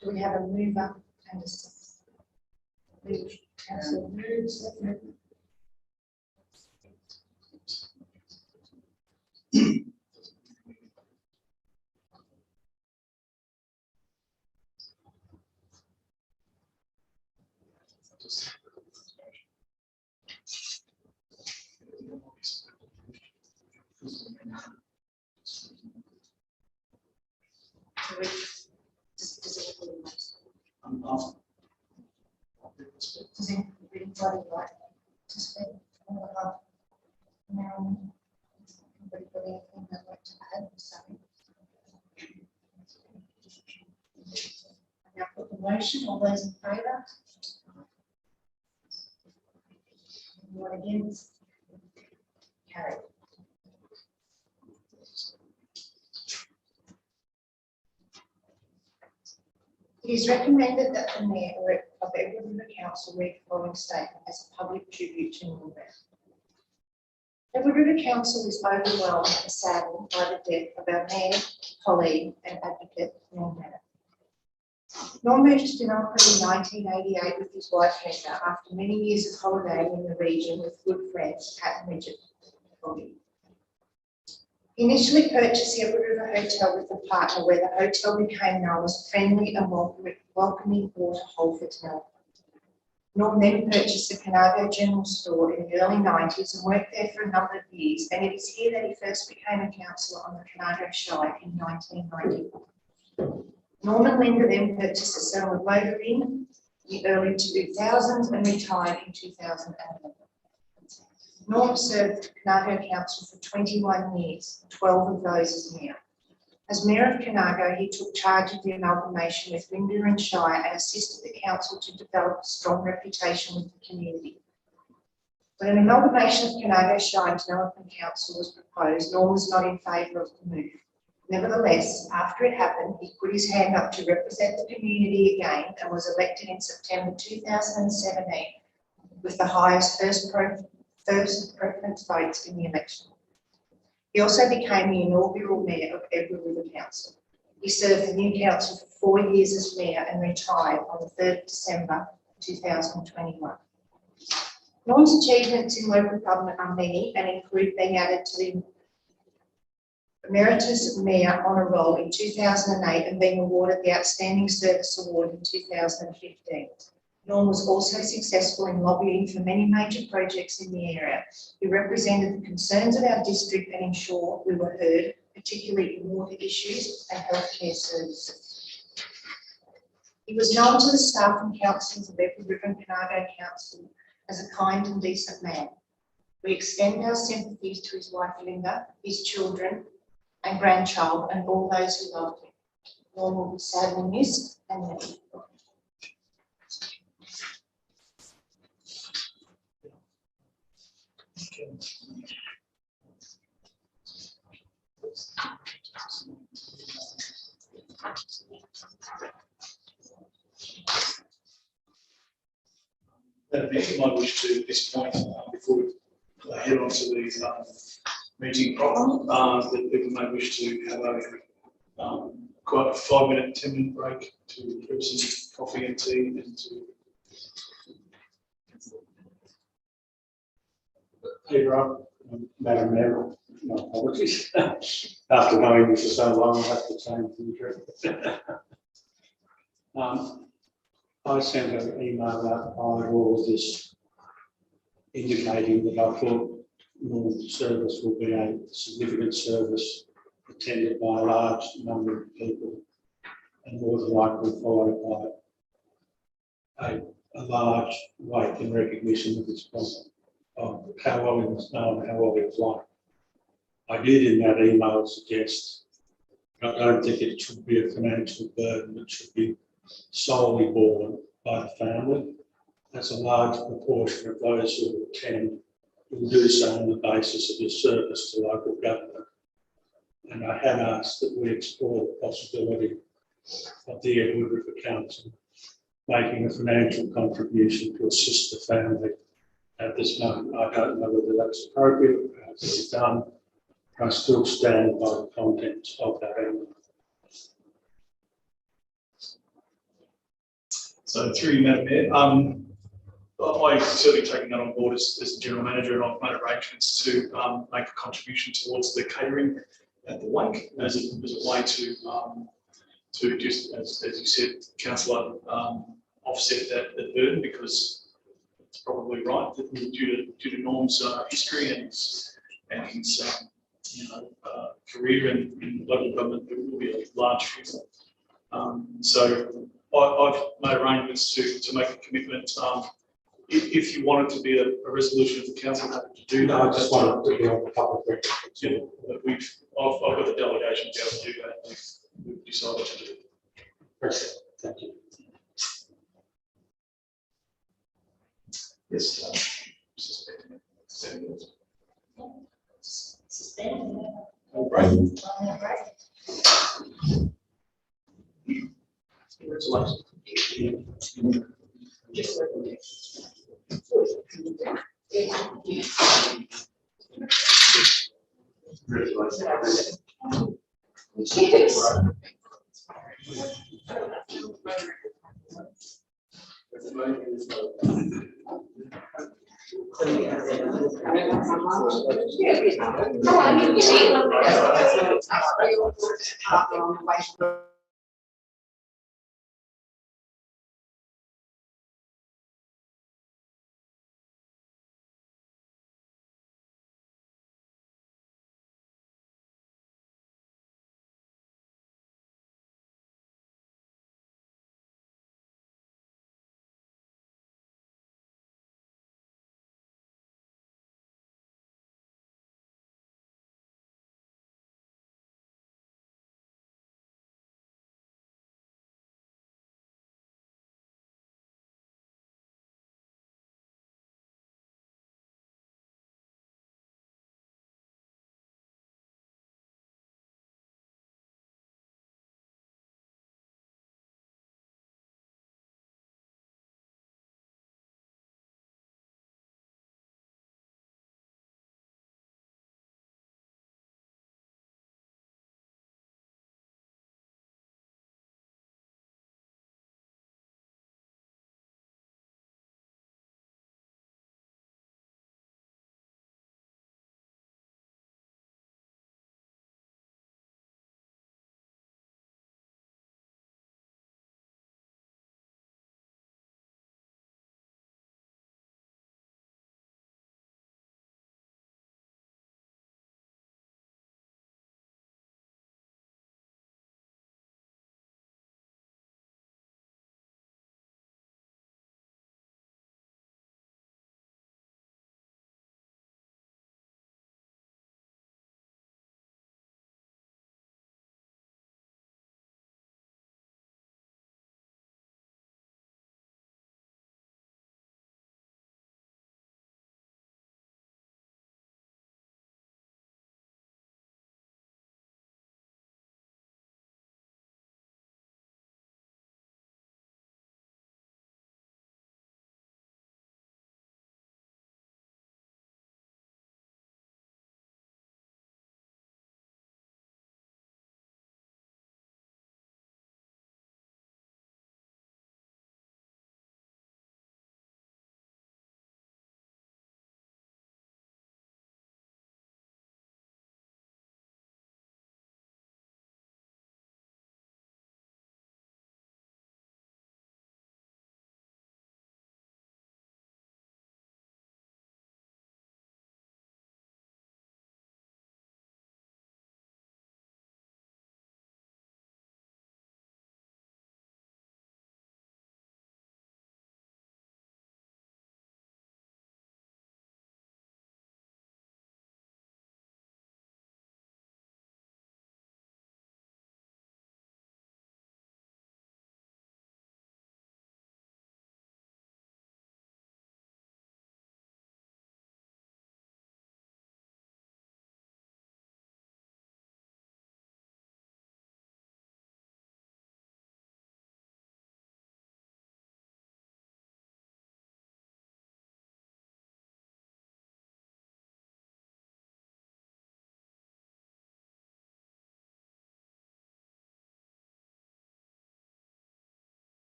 Do we have a mover and a second? Councillor moves. Does anybody like to speak on behalf? Anybody got anything they'd like to add? Sorry. I now put the motion. All those in favour? Anyone against? Carried. It is recommended that the Mayor of Agri-Business Council read the following statement as a public tribute to Norm Brennan. Agri-Business Council is overwhelmed and saddened by the death of our Mayor, colleague and advocate, Norm Brennan. Norm moved to Denali in 1988 with his wife Linda after many years of holidaying in the region with good friends Pat and Richard. He initially purchased the Edward River Hotel with a partner, where the hotel became known as a friendly and welcoming water hole for Denali. Norm then purchased the Canago General Store in the early 90s and worked there for a number of years, and it is here that he first became a councillor on the Canago Shire in 1990. Norm and Linda then purchased the settlement Loader in the early 2000s and retired in 2011. Norm served Canago Council for 21 years, 12 of those as Mayor. As Mayor of Canago, he took charge of the amalgamation with Linda and Shire and assisted the council to develop a strong reputation with the community. When an amalgamation of Canago Shire to Nelson Council was proposed, Norm was not in favour of the move. Nevertheless, after it happened, he put his hand up to represent the community again and was elected in September 2017 with the highest first preference votes in the election. He also became the inaugural Mayor of Agri-Business Council. He served the new council for 4 years as mayor and retired on the 3rd of December 2021. Norm's achievements in local government are many and include being added to the Emeritus Mayor Honour Roll in 2008 and being awarded the Outstanding Service Award in 2015. Norm was also successful in lobbying for many major projects in the area. He represented the concerns of our district and ensured we were heard, particularly in water issues and healthcare services. He was known to the staff and councillors of Edward River and Carnarvon Council as a kind and decent man. We extend our sympathies to his wife Linda, his children and grandchild, and all those who loved him. Norm will be sadly missed and never forgotten. You might wish to, at this point, before we head on to the meeting proper, that people may wish to have a quite a 5-minute, 10-minute break to grab some coffee and tea and to. Peter, Madam Mayor, my apologies. After knowing you for so long, I have to change the address. I sent an email out prior to all of this indicating that I thought Norm's service will be a significant service attended by a large number of people and more than likely followed by a large wake and recognition of its point of how well he was known, how well he was liked. I did in that email suggest I don't think it should be a financial burden, it should be solely borne by the family. That's a large proportion of those who attend will do so on the basis of his service to local government. And I have asked that we explore the possibility of the Edward River Council making a financial contribution to assist the family at this moment. I don't know whether that's appropriate, perhaps it's done. I still stand by the contents of that email. So through you, Madam Mayor, I've certainly taken that on board as the General Manager, and I've made arrangements to make a contribution towards the catering at the wake as a way to just, as you said, Councillor, offset that burden, because it's probably right that due to Norm's history and his career in local government, there will be a large future. So I've made arrangements to make a commitment. If you wanted to be a resolution of the council, I'm happy to do that. No, I just wanted to be on the public record. Yeah, but I've got the delegation to be able to do that. We've decided to do it. Perfect. Thank you. Yes. Suspending it. 7 minutes. Suspend. All right. Yeah.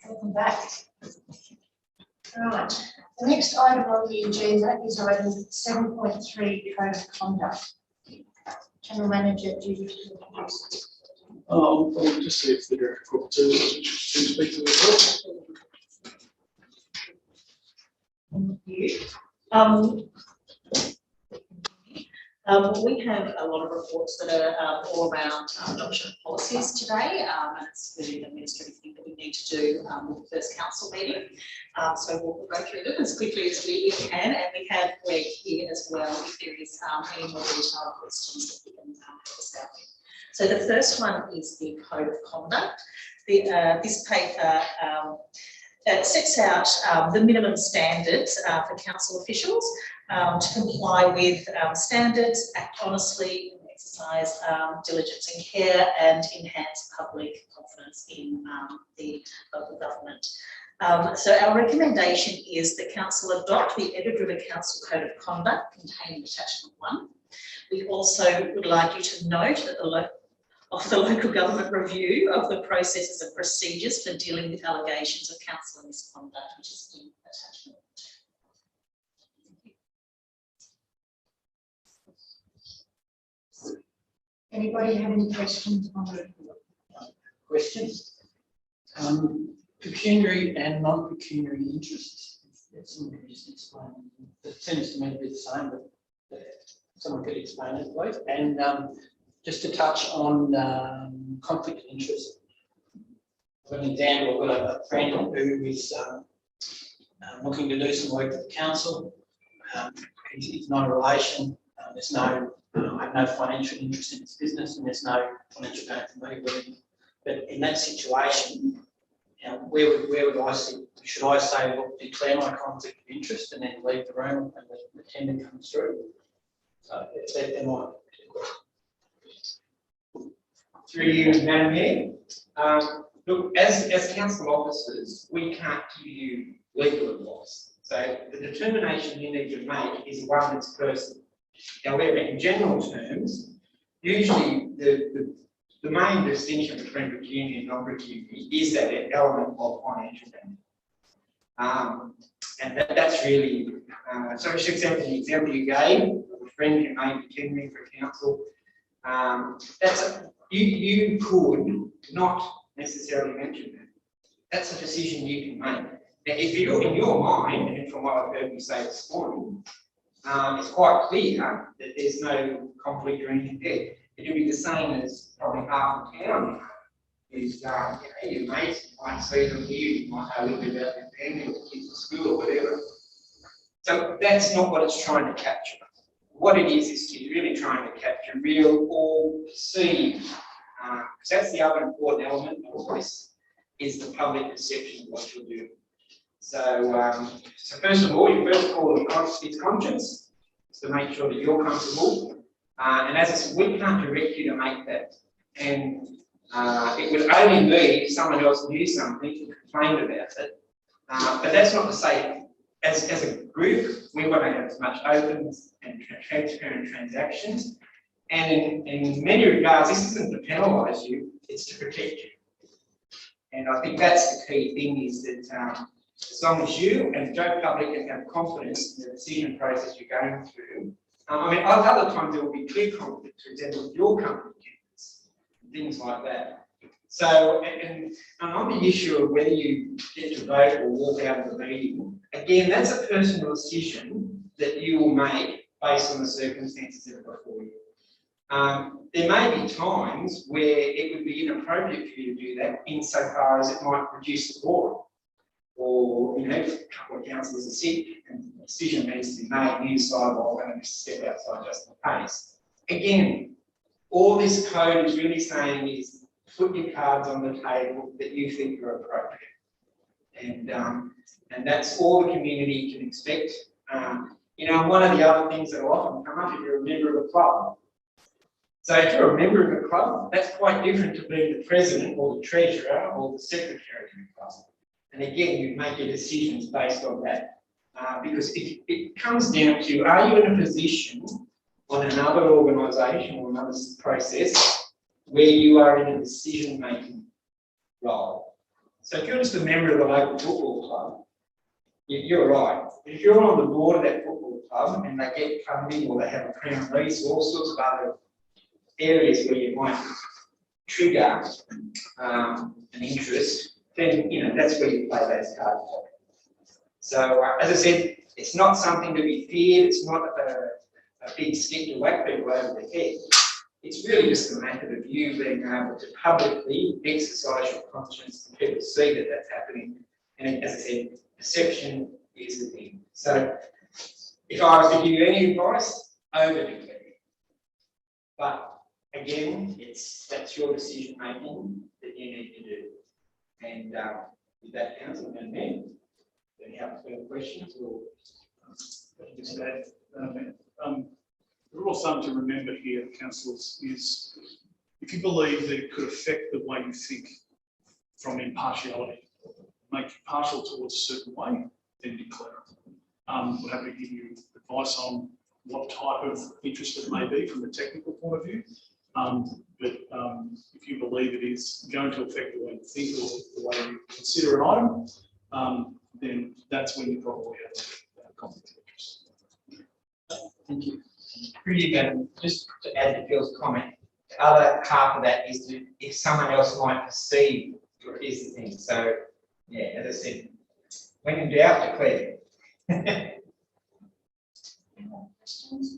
Welcome back. Right, the next item on the agenda is item 7.3, Code of Conduct. General Manager, duty to introduce. I'll just see if the Director of Corporate Services wishes to speak to the report. Thank you. We have a lot of reports that are all around adoption of policies today, and it's really an administrative thing that we need to do with the first council meeting. So we'll go through them as quickly as we can, and we have Greg here as well if there is any more detailed questions that we can help us out with. So the first one is the Code of Conduct. This paper sets out the minimum standards for council officials to comply with standards, act honestly, exercise diligence and care, and enhance public confidence in the local government. So our recommendation is that council adopt the Edward River Council Code of Conduct contained in attachment 1. We also would like you to note that the local government review of the processes and procedures for dealing with allegations of council misconduct, which is in attachment 2. Anybody have any questions on the report? Questions? Pecuniary and non-pecuniary interests. If someone could just explain. It seems to me to be the same, but someone could explain it, please. And just to touch on conflict of interest. For an example, I've got a friend who is looking to do some work for the council. It's not a relation. There's no, I have no financial interest in this business, and there's no financial gain for me. But in that situation, where would I see? Should I say, look, declare my conflict of interest and then leave the room and the tender comes through? So they're my questions. Through you, Madam Mayor. Look, as council officers, we can't give you legal advice. So the determination you need to make is one that's personal. However, in general terms, usually the main distinction between pecuniary and non-pecuniary is that element of financial gain. And that's really, so for example, the example you gave, a friend who made pecuniary for council, you could not necessarily mention that. That's a decision you can make. Now, if you're in your mind, and from what I've heard you say this morning, it's quite clear that there's no conflict or anything there. It would be the same as probably half the town is, your mates, you might see them here, you might know a little bit about their family or kids at school or whatever. So that's not what it's trying to capture. What it is really trying to capture real or perceived, because that's the other important element of this, is the public perception of what you're doing. So, so first of all, your first call is conscience, is to make sure that you're comfortable. And as I said, we can't direct you to make that. And it would only be if someone else knew something and complained about it. But that's not to say, as a group, we want to have as much open and transparent transactions. And in many regards, this isn't to penalise you, it's to protect you. And I think that's the key thing, is that as long as you and the general public can have confidence in the decision process you're going through. I mean, other times there will be clear conflict, for example, with your company candidates, things like that. So, and on the issue of whether you get to vote or walk out of the meeting, again, that's a personal decision that you will make based on the circumstances that are before you. There may be times where it would be inappropriate for you to do that, insofar as it might reduce the quorum. Or, you know, if a couple of councillors are sick and a decision needs to be made, and you decide, well, I'm going to step outside just in case. Again, all this code is really saying is put your cards on the table that you think are appropriate. And that's all the community can expect. You know, one of the other things that will often come up if you're a member of a club. So if you're a member of a club, that's quite different to being the president or the treasurer or the secretary of the club. And again, you make your decisions based on that. Because it comes down to, are you in a position on another organisation or another process where you are in a decision-making role? So if you're just a member of the local football club, you're right. If you're on the board of that football club and they get funding or they have a crown lease, all sorts of other areas where you might trigger an interest, then that's where you play those cards. So as I said, it's not something to be feared. It's not a big stick to whack people over the head. It's really just a matter of you being able to publicly exercise your conscience and people see that that's happening. And as I said, perception is the thing. So if I was to give you any advice, over-declare. But again, that's your decision making that you need to do. And with that, Council, and then any other further questions or Just add, the rule of thumb to remember here, councillors, is if you believe that it could affect the way you think from impartiality, make you partial towards a certain way, then declare it. We're happy to give you advice on what type of interest it may be from a technical point of view. But if you believe it is going to affect the way you think or the way you consider an item, then that's when you probably have a conflict of interest. thank you. Pretty good. Just to add to Phil's comment, the other half of that is that if someone else might perceive is the thing. So yeah, as I said, when in doubt, declare. Any more questions?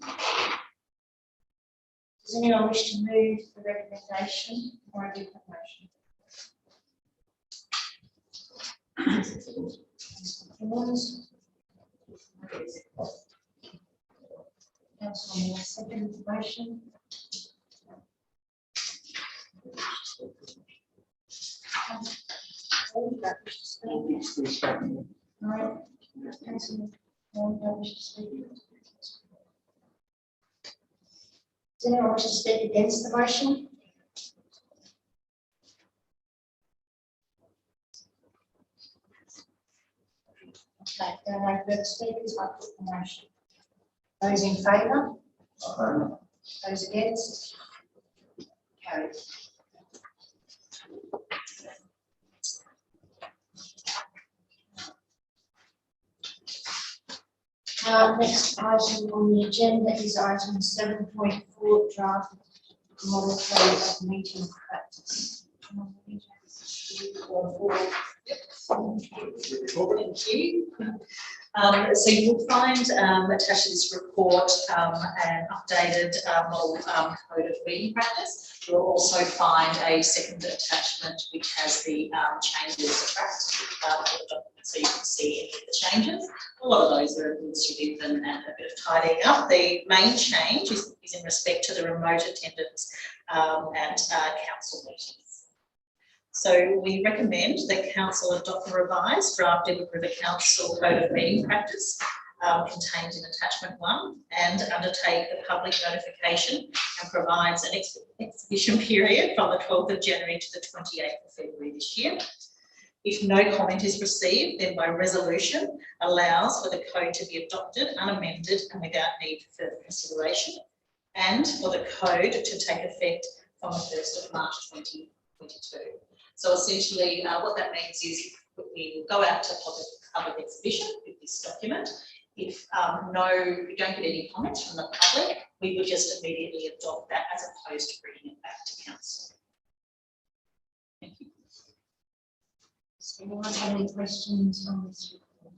Does anyone wish to move the recommendation or a different motion? Councillor Moore, second motion. No. Councillor Moore, don't wish to speak. Does anyone wish to speak against the motion? Okay, there are no further speakers. I put the motion. Those in favour? Those against? Carried. Next item on the agenda is item 7.4, draft model code of meeting practice. Thank you. So you will find attached to this report an updated model code of meeting practice. You'll also find a second attachment which has the changes tracked so you can see any of the changes. A lot of those are administrative and a bit of tidying up. The main change is in respect to the remote attendance at council meetings. So we recommend that council adopt the revised draft Edward River Council Code of Meeting Practice contained in attachment 1 and undertake the public notification and provides an exhibition period from the 12th of January to the 28th of February this year. If no comment is received, then by resolution allows for the code to be adopted unamended and without need for further consideration, and for the code to take effect from the 1st of March 2022. So essentially what that means is we will go out to public exhibition with this document. If we don't get any comments from the public, we would just immediately adopt that as opposed to bringing it back to council. Thank you. Does anyone have any questions on this report?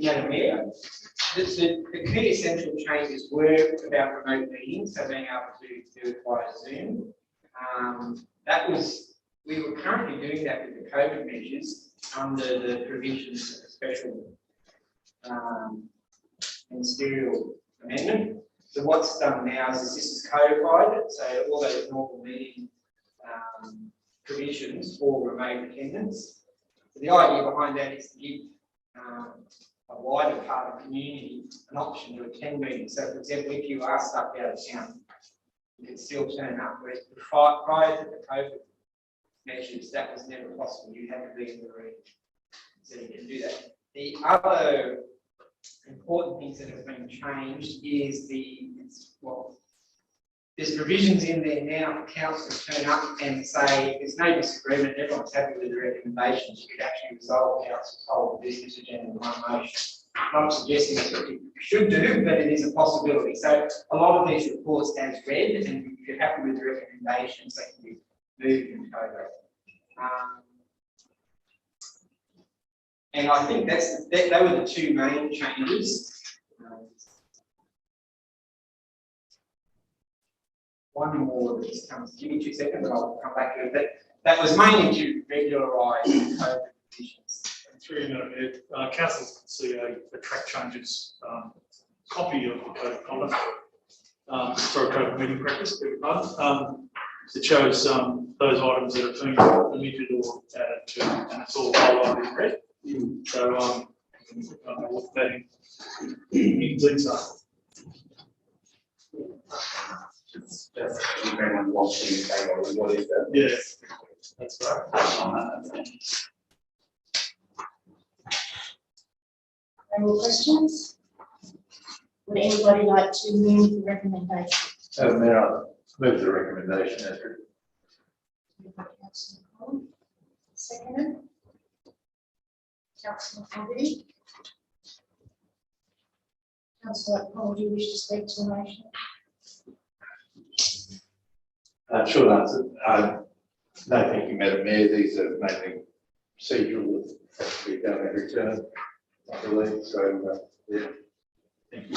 Madam Mayor, the key essential changes were about remote meetings, so being able to do it via Zoom. We were currently doing that with the COVID measures under the provisions of a special ministerial amendment. So what's done now is this is codified, so all those normal meeting provisions for remote attendance. So the idea behind that is to give a wider part of the community an option to attend meetings. So for example, if you are stuck out of town, you can still turn up, whereas prior to the COVID measures, that was never possible. You had to be in the room. So you can do that. The other important things that have been changed is there's provisions in there now for councillors to turn up and say, there's no disagreement, everyone's happy with the recommendations. You could actually resolve council's whole business agenda in one motion. I'm not suggesting that's what you should do, but it is a possibility. So a lot of these reports as read, and if you're happy with the recommendations, they can be moved and over. And I think they were the two main changes. One more that just comes, give me 2 seconds and I'll come back to it. But that was mainly to regularise COVID conditions. Through councils can see a track changes copy of the code of conduct for a code of meeting practice. It shows those items that are being omitted or added to, and it's all highlighted in red. So I'll look that in detail. Just everyone watching, saying, what is that? Yeah, that's right. Any more questions? Would anybody like to move the recommendation? Mayor, I move the recommendation as written. Seconded. Councillor Fogarty. Councillor Cole, do you wish to speak to the motion? Short answer. No, thank you, Madam Mayor. These are mainly procedural that have to be done every term, I believe. So, yeah. Thank you.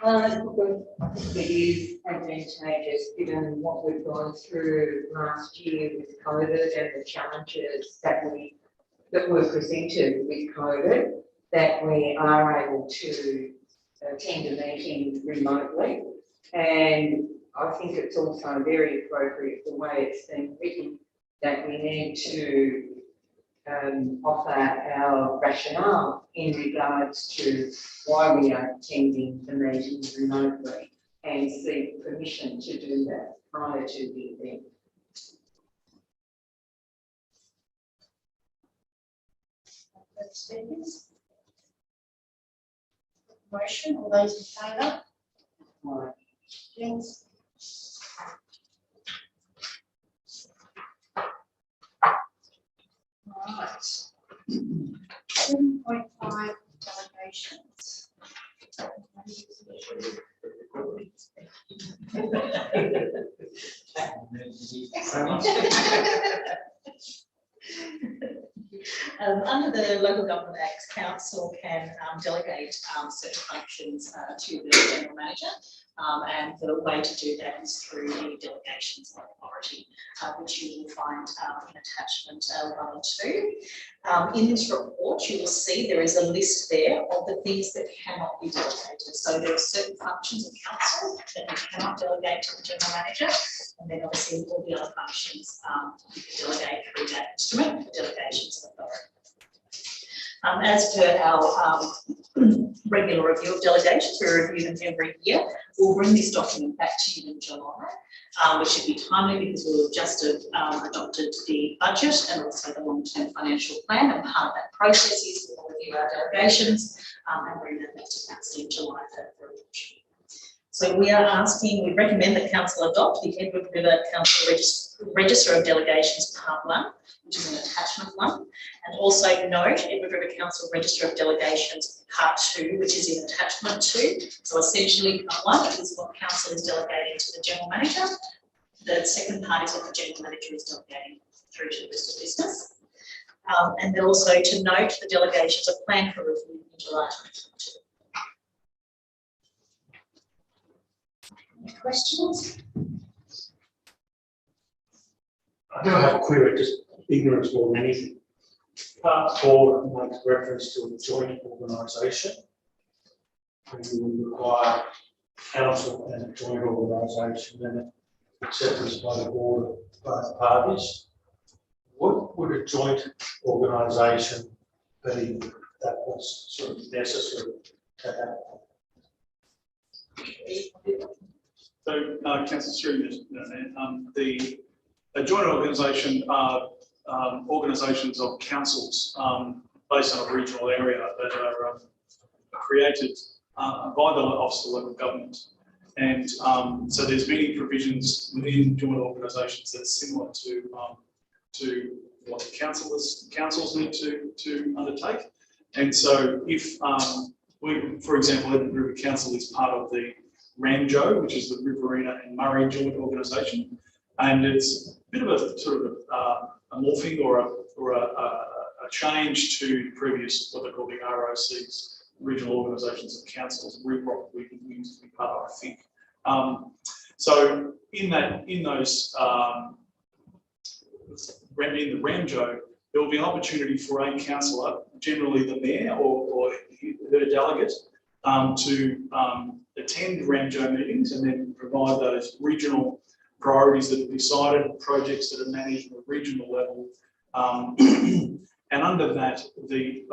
I think it is advantageous given what we've gone through last year with COVID and the challenges that were presented with COVID, that we are able to attend a meeting remotely. And I think it's also very appropriate the way it's been written that we need to offer our rationale in regards to why we are attending the meeting remotely and seek permission to do that prior to the event. Speakers? Motion, all those in favour? Right. Against? Right. 7.5 delegations. Under the Local Government Acts, Council can delegate certain functions to the General Manager, and the way to do that is through the delegations of authority, which you will find in attachment 1 and 2. In this report, you will see there is a list there of the things that cannot be delegated. So there are certain functions of Council that you cannot delegate to the General Manager, and then obviously all the other functions you can delegate through that instrument for delegations of authority. As per our regular review of delegations, we review them every year. We'll bring this document back to you in July, which should be timely because we'll just have adopted the budget and also the long-term financial plan, and part of that process is we'll review our delegations and bring them back to Council in July for adoption. So we recommend that Council adopt the Edward River Council Register of Delegations Part 1, which is an attachment 1, and also note Edward River Council Register of Delegations Part 2, which is in attachment 2. So essentially Part 1 is what Council is delegating to the General Manager. The second part is what the General Manager is delegating through to the rest of business. And then also to note the delegations are planned for review in July 2022. Any questions? I do have a query, just ignorance more than anything. Part 4 makes reference to a joint organisation. And you would require council and a joint organisation and acceptance by the board of both parties. What would a joint organisation believe that was sort of necessary to have. So, Councillor Sri, the joint organisation are organisations of councils based on a regional area that are created by the Office of Local Government. And so there's many provisions within joint organisations that's similar to what the councils need to undertake. And so if we, for example, Edward River Council is part of the RAMJO, which is the Riverina and Murray Joint Organisation, and it's a bit of a sort of a morphing or a change to previous what they call the ROCs, Regional Organisations of Councils. We probably used to be part of, I think. So in those in the RAMJO, there will be an opportunity for a councillor, generally the mayor or her delegate, to attend RAMJO meetings and then provide those regional priorities that are decided, projects that are managed at a regional level. And under that, the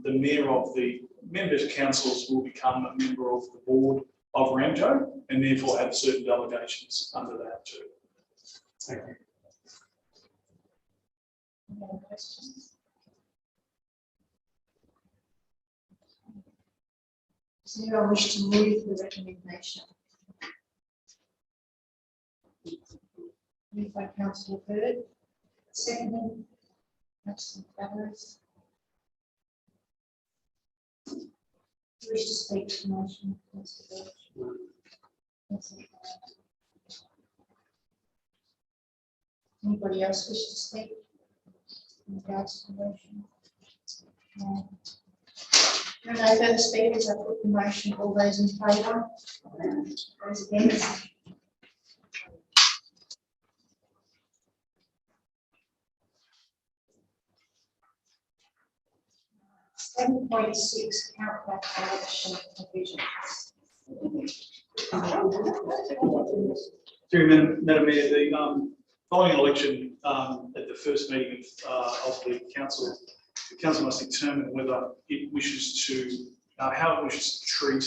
mayor of the members' councils will become a member of the board of RAMJO and therefore have certain delegations under that too. Thank you. Any other questions? Does anyone wish to move the recommendation? Moved by Councillor Bird, seconded Councillor Travers. Do you wish to speak to the motion, Councillor Bird? Councillor Travers. Anybody else wish to speak in regards to the motion? No. There are no further speakers. I put the motion. All those in favour? Those against? Seven point six, countback election provisions. Through Madam Mayor, the following an election at the first meeting of the council must determine whether it wishes to, how it wishes to treat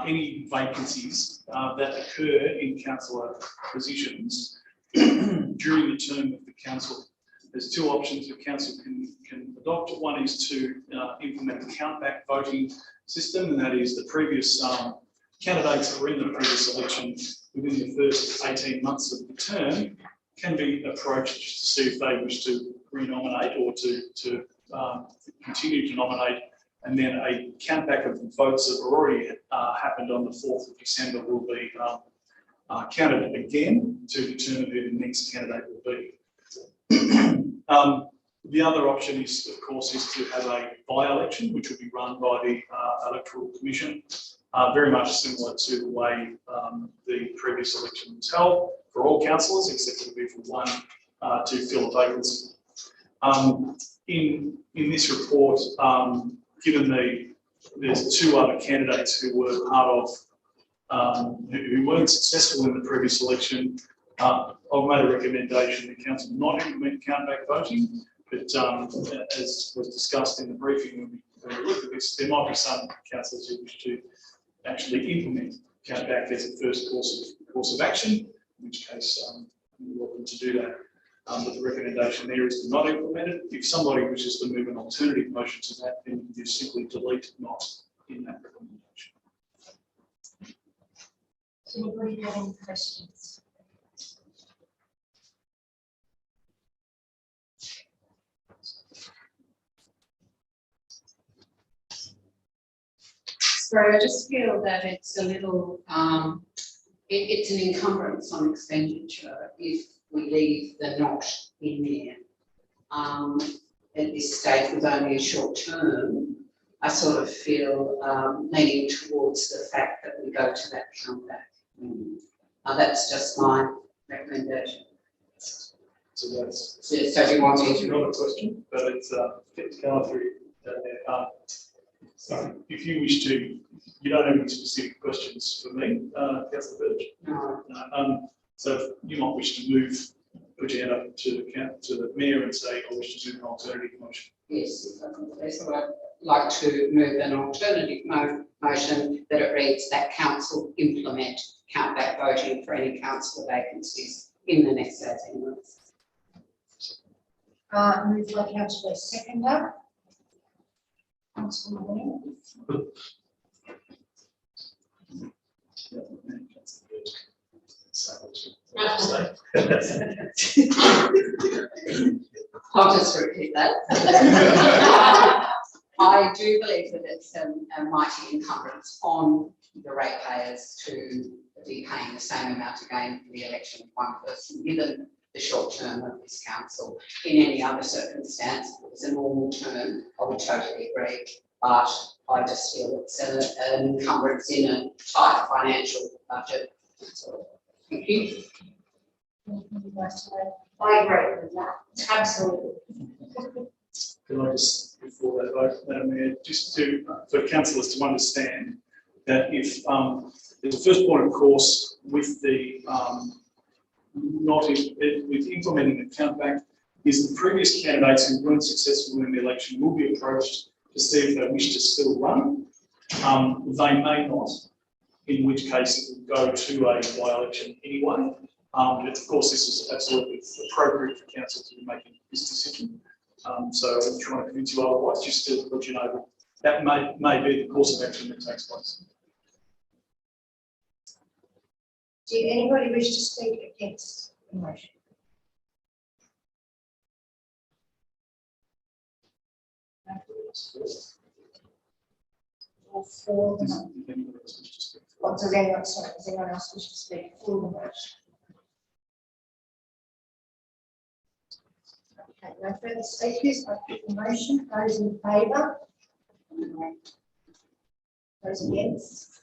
any vacancies that occur in councillor positions during the term of the council. There's two options the council can adopt. One is to implement a countback voting system, and that is the previous candidates that were in the previous election within the first 18 months of the term can be approached just to see if they wish to re-nominate or to continue to nominate, and then a countback of the votes that already happened on the 4th of December will be counted again to determine who the next candidate will be. The other option is, of course, to have a by-election, which will be run by the Electoral Commission, very much similar to the way the previous election was held for all councillors, except it will be for one to fill a vacancy. In this report, given there's two other candidates who were part of, who weren't successful in the previous election, I've made a recommendation that council not implement countback voting, but as was discussed in the briefing when we looked at this, there might be some councillors who wish to actually implement countback as a first course of action, in which case you're welcome to do that. But the recommendation there is to not implement it. If somebody wishes to move an alternative motion to that, then you simply delete not in that recommendation. Does anybody have any questions? So I just feel that it's a little, it's an encumbrance on expenditure if we leave the not in there. At this stage, with only a short term, I sort of feel leaning towards the fact that we go to that comeback. That's just my recommendation. So that's So do you want it's me not to? a question, but it's going through. So if you wish to, you don't have any specific questions for me, Councillor Birch. No. So you might wish to move, put your hand up to the mayor and say, I wish to do an alternative motion. Yes, if I can please, I'd like to move an alternative motion that it reads that council implement countback voting for any councillor vacancies in the next 18 months. Moved by councillor Seconder. Councillor Wayne. I'll just repeat that. I do believe that it's a mighty encumbrance on the ratepayers to be paying the same amount again for the election of one person, given the short term of this council. In any other circumstance, if it was a normal term, I would totally agree. But I just feel it's an encumbrance in a tight financial budget. So, thank you. I agree with that, absolutely. Can I just, before that vote, Madam Mayor, just to, for councillors to understand that if, there's a first point of course with the, with implementing the countback, is the previous candidates who weren't successful in the election will be approached to see if they wish to still run. They may not, in which case it will go to a by-election anyway. But of course, this is absolutely appropriate for council to be making this decision. So I'm trying to convince you otherwise, just to let you know that may be the course of action that takes place. Did anybody wish to speak against the motion? Or for the motion? Or does anyone, sorry, does anyone else wish to speak for the motion? Okay, no further speakers. I put the motion. Those in favour? Those against?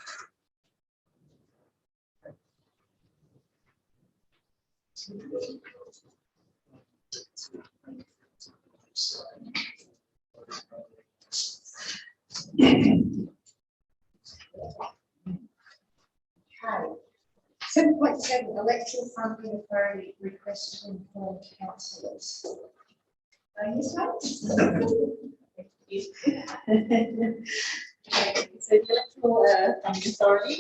Okay. 7.7 electoral funding authority request to inform councillors. Yes, Okay, so the electoral funding authority,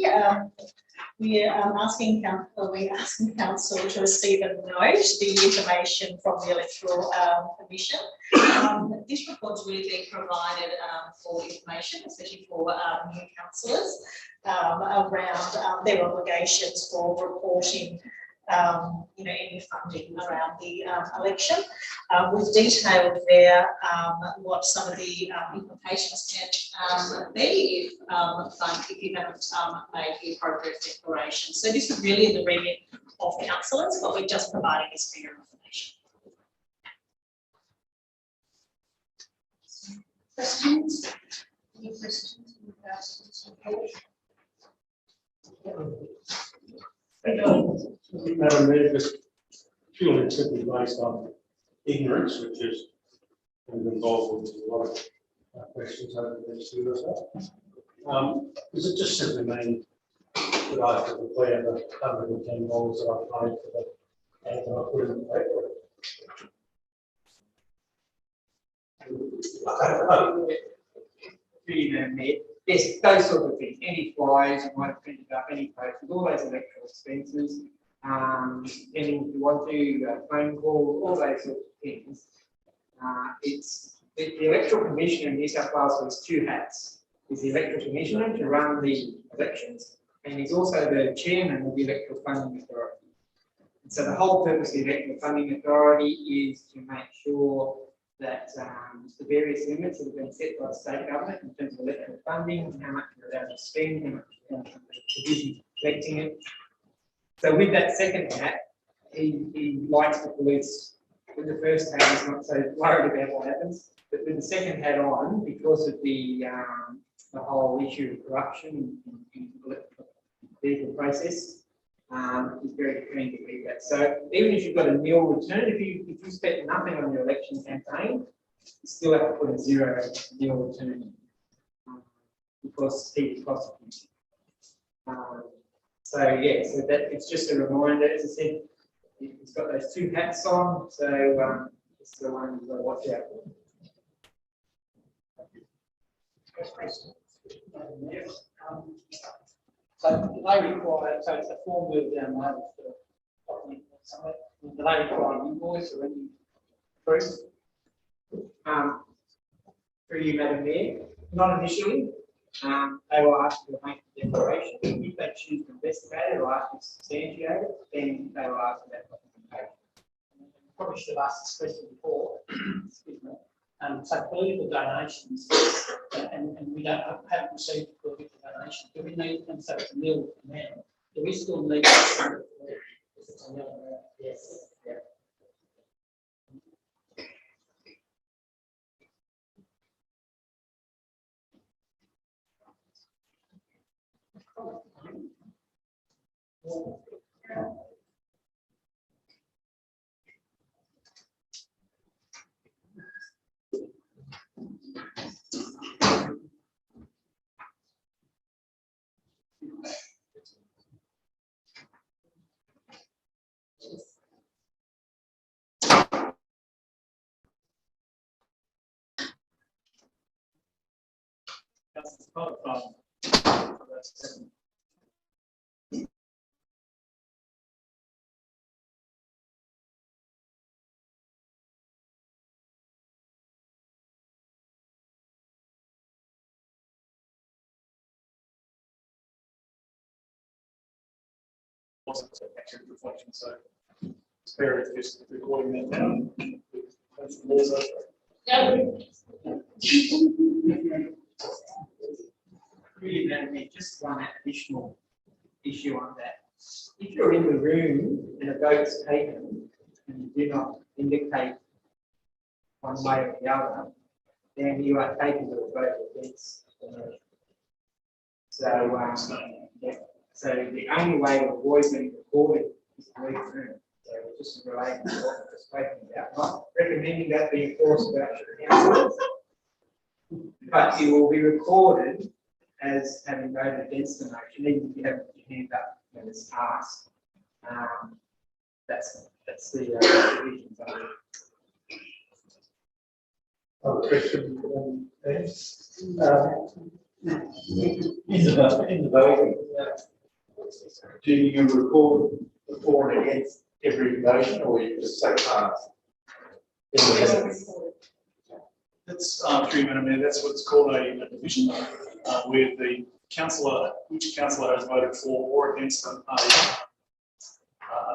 we're asking council to receive and note the information from the electoral commission. This report's really been provided for information, especially for new councillors, around their obligations for reporting any funding around the election. We've detailed there what some of the implications can be if you haven't made the appropriate declaration. So this is really in the remit of councillors, but we're just providing this for your information. Questions? Any questions in regards to this report? Madam Mayor, just purely and simply based on ignorance, which is involved with a lot of questions over the next year or so. Does it just simply mean that I have to declare the $110 that I paid for the ad that I put in the paper? Yes, those sort of things, any flyers you might have printed up, any posters, all those electoral expenses, depending if you want to, phone call, all those sort of things. It's the electoral commissioner in New South Wales has two hats. He's the electoral commissioner to run the elections, and he's also the chairman of the electoral funding authority. And so the whole purpose of the electoral funding authority is to make sure that the various limits that have been set by the state government in terms of electoral funding, how much you're allowed to spend, how much provision collecting it. So with that second hat, he likes the police. With the first hat, he's not so worried about what happens. But with the second hat on, because of the whole issue of corruption in the legal process, is very keen to read that. So even if you've got a nil return, if you spent nothing on your election campaign, you still have to put a zero nil return because he prosecuted. So yeah, so that it's just a reminder. As I said, he's got those two hats on, so it's the one you've got to watch out for. So they require, so it's a form with down there for somewhere. Do they require an invoice or any proof? For you, Madam Mayor, not initially. They will ask you to make a declaration. If they choose to investigate it or ask you to substantiate it, then they will ask for that documentation. Probably should have asked this question before. Excuse me. So political donations, and we haven't received political donations. Do we need them so it's a nil amount? Do we still need? It's a nil amount. Yes. Yeah. That's part of wasn't actually reflection, so it's fair if just recording that down. Really, Madam Mayor, just one additional issue on that. If you're in the room and a vote's taken and you do not indicate one way or the other, then you are taken to a vote against the motion. So, yeah. So the only way to avoid being recorded is to leave the room. So just relating to what we're speaking about, not recommending that be enforced about your councillors, but you will be recorded as having voted against the motion, even if you haven't put your hand up when it's asked. That's the provisions of it. Other question, in the voting, do you record the for and against every motion, or you just say pass? That's through Madam Mayor, that's what's called a division, where the councillor, which councillor has voted for or against a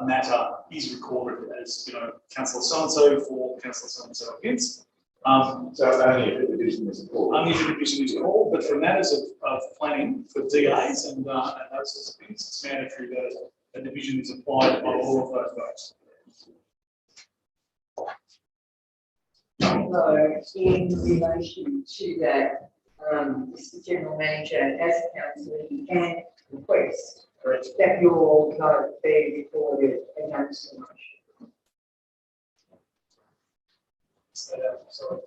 matter is recorded as, councillor so-and-so for, councillor so-and-so against. So only if the division is called. Only if the division is called, but for matters of planning, for DAs and those sorts of things, it's mandatory that a division is applied by all of those votes. So in relation to that, Mr. General Manager, as a councillor, you can request that your vote be recorded against the motion. Sorry.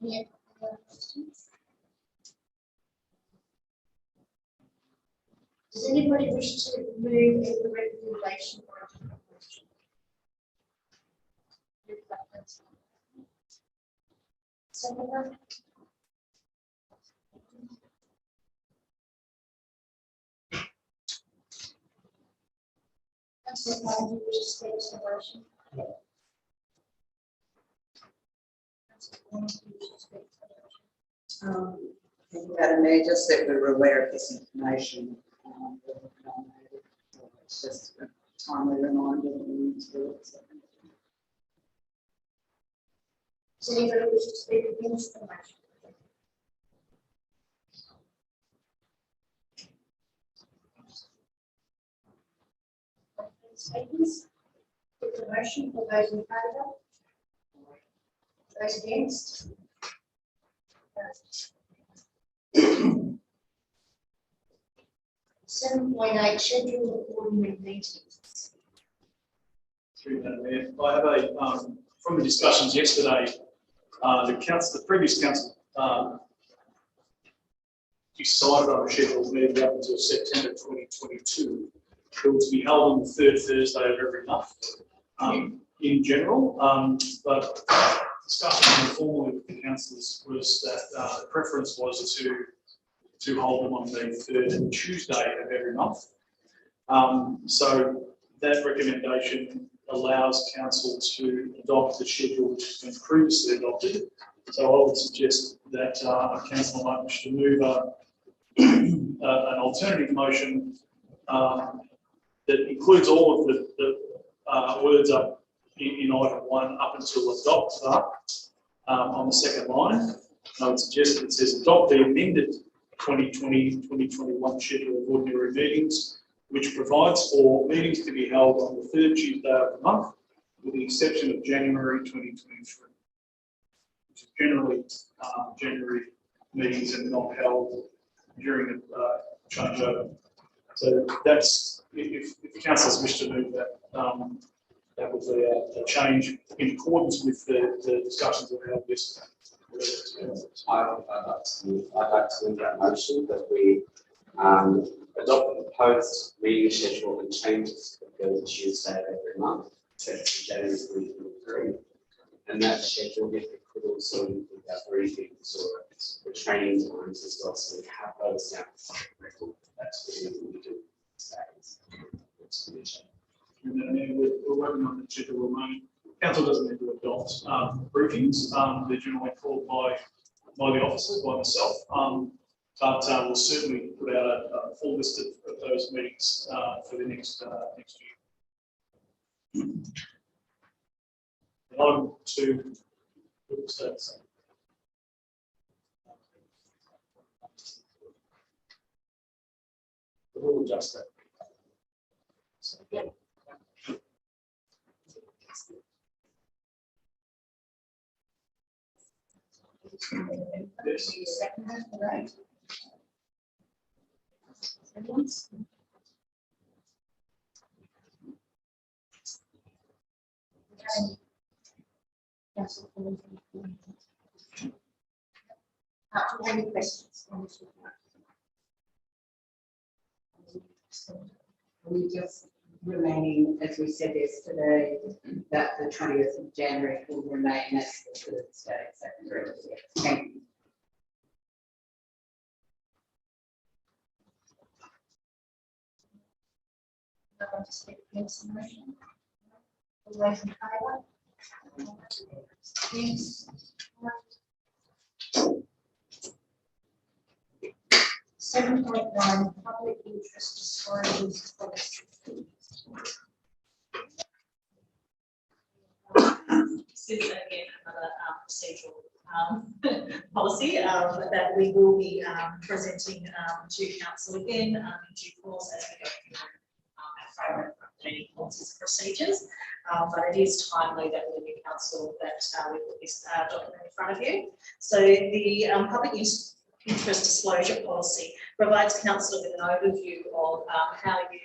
Yeah. Other questions? Does anybody wish to move the recommendation or a different motion? Senator? Councillor Martin, do you wish to speak to the motion? Councillor Warren, do you wish to speak to the motion? Thank you, Madam Mayor, just that we were aware of this information. It's just a timely reminder that we need to do it. So. Does anybody wish to speak against the motion? Speakers, put the motion for those in favour. Those against. 7.8 schedule of ordinary meetings. Through Madam Mayor, I have a from the discussions yesterday. The previous council decided on a scheduled meeting up until September 2022. It was to be held on the third Thursday of every month in general, but discussion informally with the councillors was that the preference was to hold them on the third Tuesday of every month. So that recommendation allows council to adopt the schedule which has been previously adopted. So I would suggest that a councillor might wish to move an alternative motion that includes all of the words up in item 1 up until adopt on the second line. I would suggest that it says adopt the amended 2020-2021 schedule of ordinary meetings, which provides for meetings to be held on the third Tuesday of the month, with the exception of January 2023, which is generally January meetings are not held during the changeover. So that's, if the councillors wish to move that, that would be a change in accordance with the discussions that we had yesterday. I'd like to move that motion that we adopt the proposed meeting schedule and changes to the third Tuesday of every month, to January 2023. And that schedule, if it could also include our briefings or the training times as well, so we have those down for record. That's what we do today. And we're working on the schedule at the moment. Council doesn't need to adopt briefings. They're generally called by the officers, by myself. But we'll certainly put out a full list of those meetings for the next year. Item 2, we'll adjust that. Yes. Right. Any questions? We just remaining, as we said yesterday, that the 20th of January will remain as the Thursday. Is that correct? Thank you. Not going to speak against the motion. All those in favour? Yes. 7.9 public interest disclosures policy. This is again another procedural policy that we will be presenting to council again in due course as we go through our framework planning policies and procedures. But it is timely that we give council that we put this document in front of you. So the public interest disclosure policy provides council with an overview of how you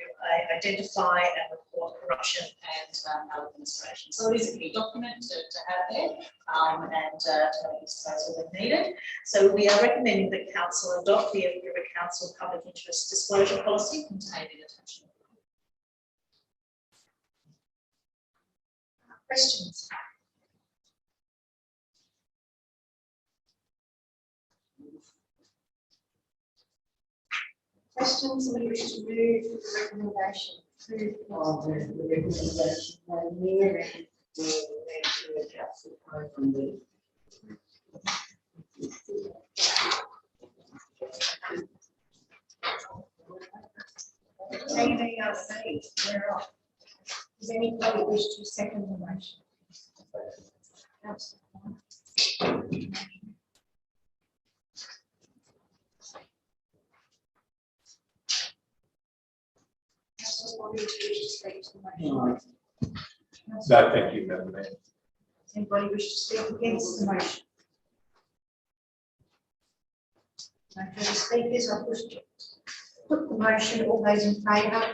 identify and report corruption and maladministration. So it is a key document to have there and to make disposal when needed. So we are recommending that council adopt the River Council public interest disclosure policy contained in attachment. Questions? Questions? Somebody wish to move the recommendation? The recommendation by Mayor and the council from the. Anything else? We're off. Does anybody wish to second the motion? Councillor, wish to speak to the motion? No, thank you, Madam Mayor. Does anybody wish to speak against the motion? No further speakers. I put the motion. All those in favour?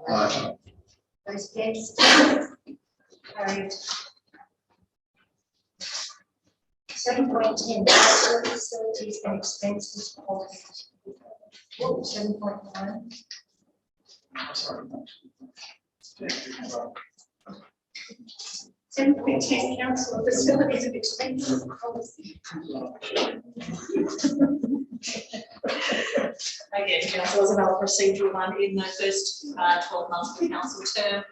Aye. Those against? Carried. 7.10, facilities and expenses policy. 7.9. Sorry. 10.10 council facilities and expenses policy. Again, council is another procedural one in the first 12 months of the council term.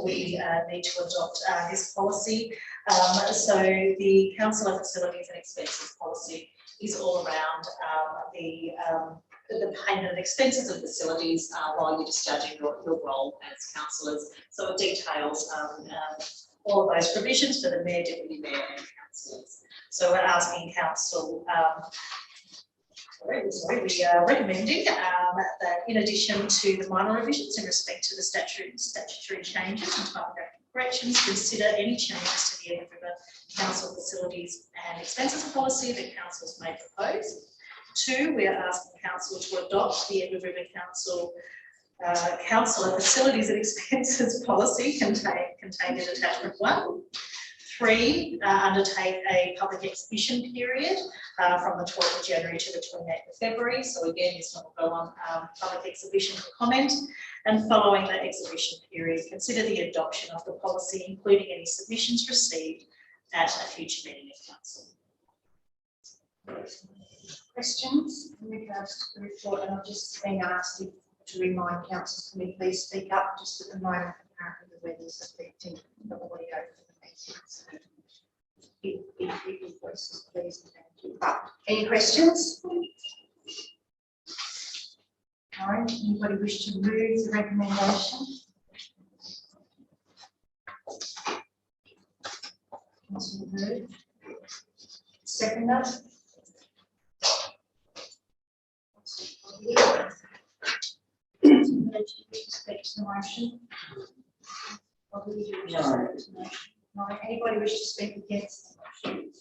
We need to adopt this policy. So the councillor facilities and expenses policy is all around the payment of expenses of facilities while you're discharging your role as councillors. So it details all of those provisions for the mayor, deputy mayor and councillors. So we're asking council, we are recommending that in addition to the minor revisions in respect to the statutory changes and typographic corrections, consider any changes to the Edward River Council facilities and expenses policy that councils may propose. 2, we are asking council to adopt the Edward River Council councillor facilities and expenses policy contained in attachment 1. 3, undertake a public exhibition period from the 12th of January to the 28th of February. So again, this one will go on public exhibition for comment. And following that exhibition period, consider the adoption of the policy, including any submissions received at a future meeting of council. Questions in regards to the report? And I've just been asked to remind councillors, can we please speak up? Just at the moment, apparently the weather's affecting the audio for the meeting. So if your voices, please, thank you. Any questions? No. Anybody wish to move the recommendation? Councillor Bird. Seconder. Respect to the motion. No. Anybody wish to speak against the motion?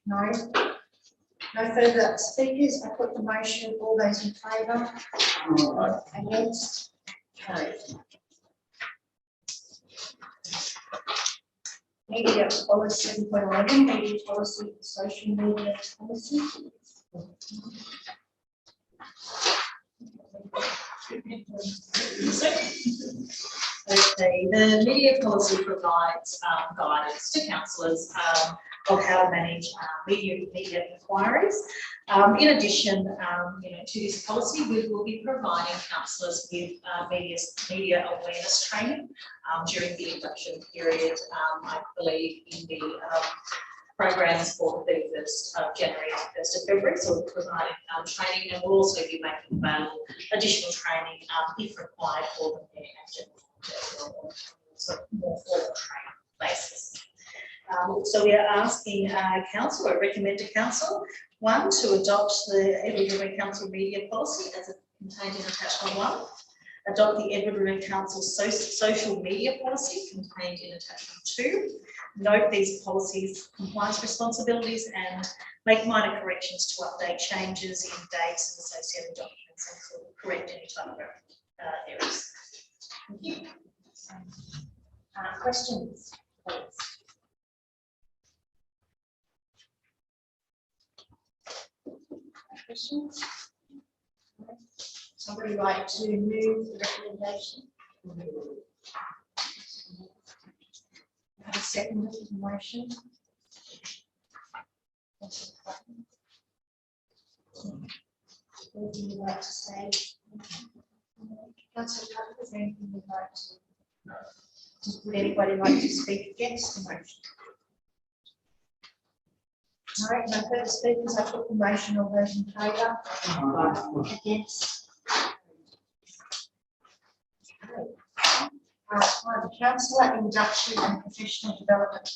No. No further speakers. I put the motion. All those in favour? Against? Carried. Media policy 7.11. Media policy, social media policy. Okay, the media policy provides guidance to councillors of how to manage media inquiries. In addition, to this policy, we will be providing councillors with media awareness training during the induction period. I believe in the programs for the 31st of January to 1st of February. So we're providing training, and we'll also be making available additional training if required for the mayor and general sort of more formal training basis. So we are asking council, or recommend to council, 1, to adopt the Edward River Council media policy as contained in attachment 1. Adopt the Edward River Council social media policy contained in attachment 2. Note these policies' compliance responsibilities and make minor corrections to update changes in dates and associated documents and correct any typographic errors. Thank you. Questions, please. Questions? Somebody like to move the recommendation? Have a second to the motion. What do you like to say? Councillor Cutler, is there anything you'd like to? Would anybody like to speak against the motion? All right, no further speakers. I put the motion. All those in favour? Against? The councillor induction and professional development.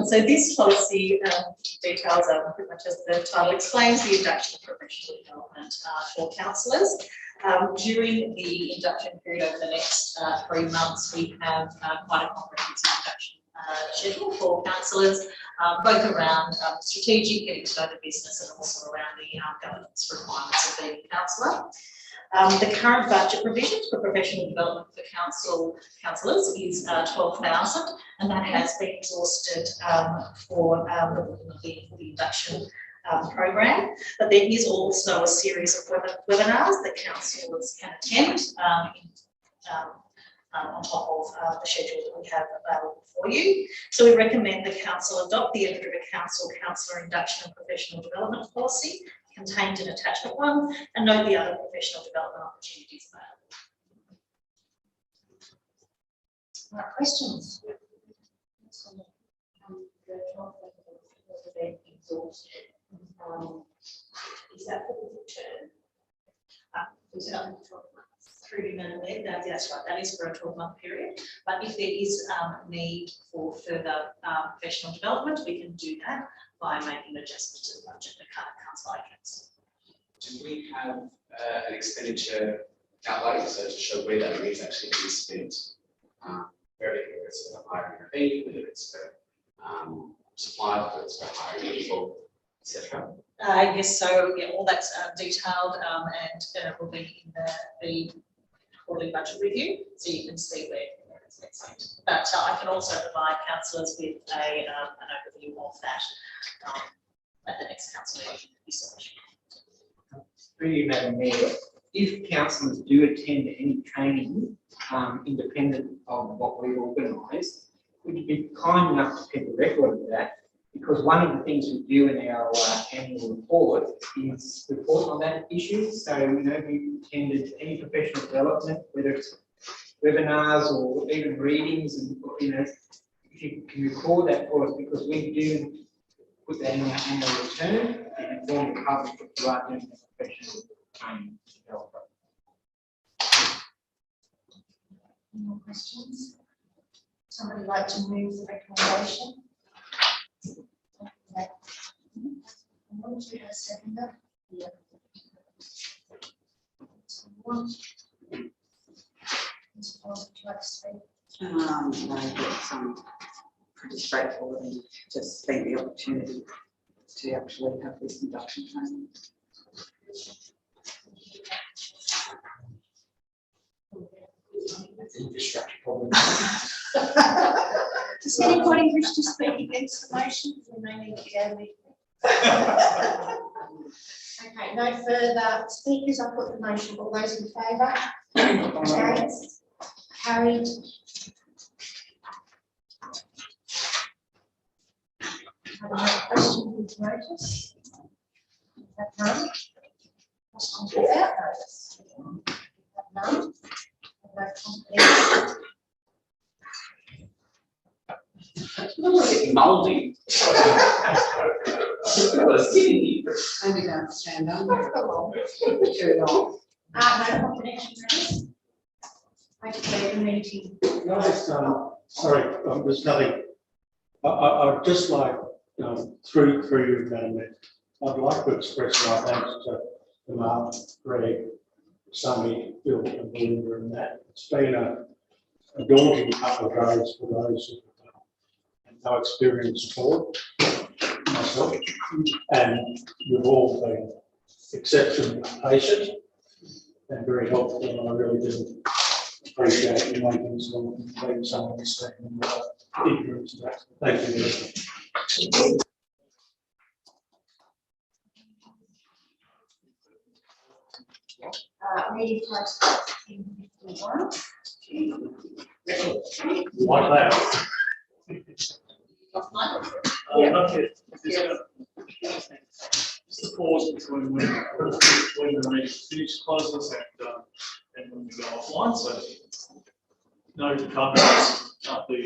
So this policy details pretty much as the title explains, the induction and professional development for councillors. During the induction period over the next 3 months, we have quite a comprehensive induction schedule for councillors, both around strategic, getting to know the business, and also around the governance requirements of being a councillor. The current budget provisions for professional development for councillors is 12,000, and that has been exhausted for the induction program, but there is also a series of webinars that councillors can attend on top of the schedule that we have available for you. So we recommend the council adopt the Edward River Council Councillor Induction and Professional Development Policy contained in attachment 1 and note the other professional development opportunities available. Questions? Is that for the term? Through humanity, that's right, that is for a 12-month period. But if there is need for further professional development, we can do that by making an adjustment to the budget that council items. Do we have an expenditure outlay, so to show where that money is actually being spent? Whether it's for hiring a fee, whether it's for supply, whether it's for hiring people, etc. Yes, so yeah, all that's detailed and will be in the quarterly budget review, so you can see where it's been spent. But I can also provide councillors with an overview of that at the next council meeting. Through you, Madam Mayor, if councillors do attend any training independent of what we organise, would you be kind enough to keep a record of that? Because one of the things we do in our annual report is report on that issue. So, you know, we attended any professional development, whether it's webinars or even readings, and you know, if you can record that for us, because we do put that in our annual return and inform the public that you are doing a professional training. Any more questions? Somebody like to move the recommendation? Okay. Want to have a seconder? Yeah. One. Ms. Paul, would you like to speak? No, it's pretty straightforward, and just think the opportunity to actually have this induction training. Infrastructure problem. Does anybody wish to speak against the motion? We may need to go with. Okay, no further speakers. I'll put the motion. All those in favour? Against? Carried. Have no question with notice? Have none? Questions without notice? Have none? No comprehension? Mouldy. Maybe don't stand up. Not for long. Too long. No comprehension notice? I declare the meeting. Can I just, sorry, there's nothing. I'd just like, through you, Madam Mayor, I'd like to express my thanks to Mark, Greg, Sammy, Bill and Belinda and that. It's been a daunting couple of days for those who have no experience at all, myself, and you've all been exceptionally patient and very helpful, and I really do appreciate you making some of this ignorance of that. Thank you very much. Meeting closed in 51. Like that. Yeah. Not yet. Just a pause between when the meeting finishes, closes and when we go offline. So no departments up the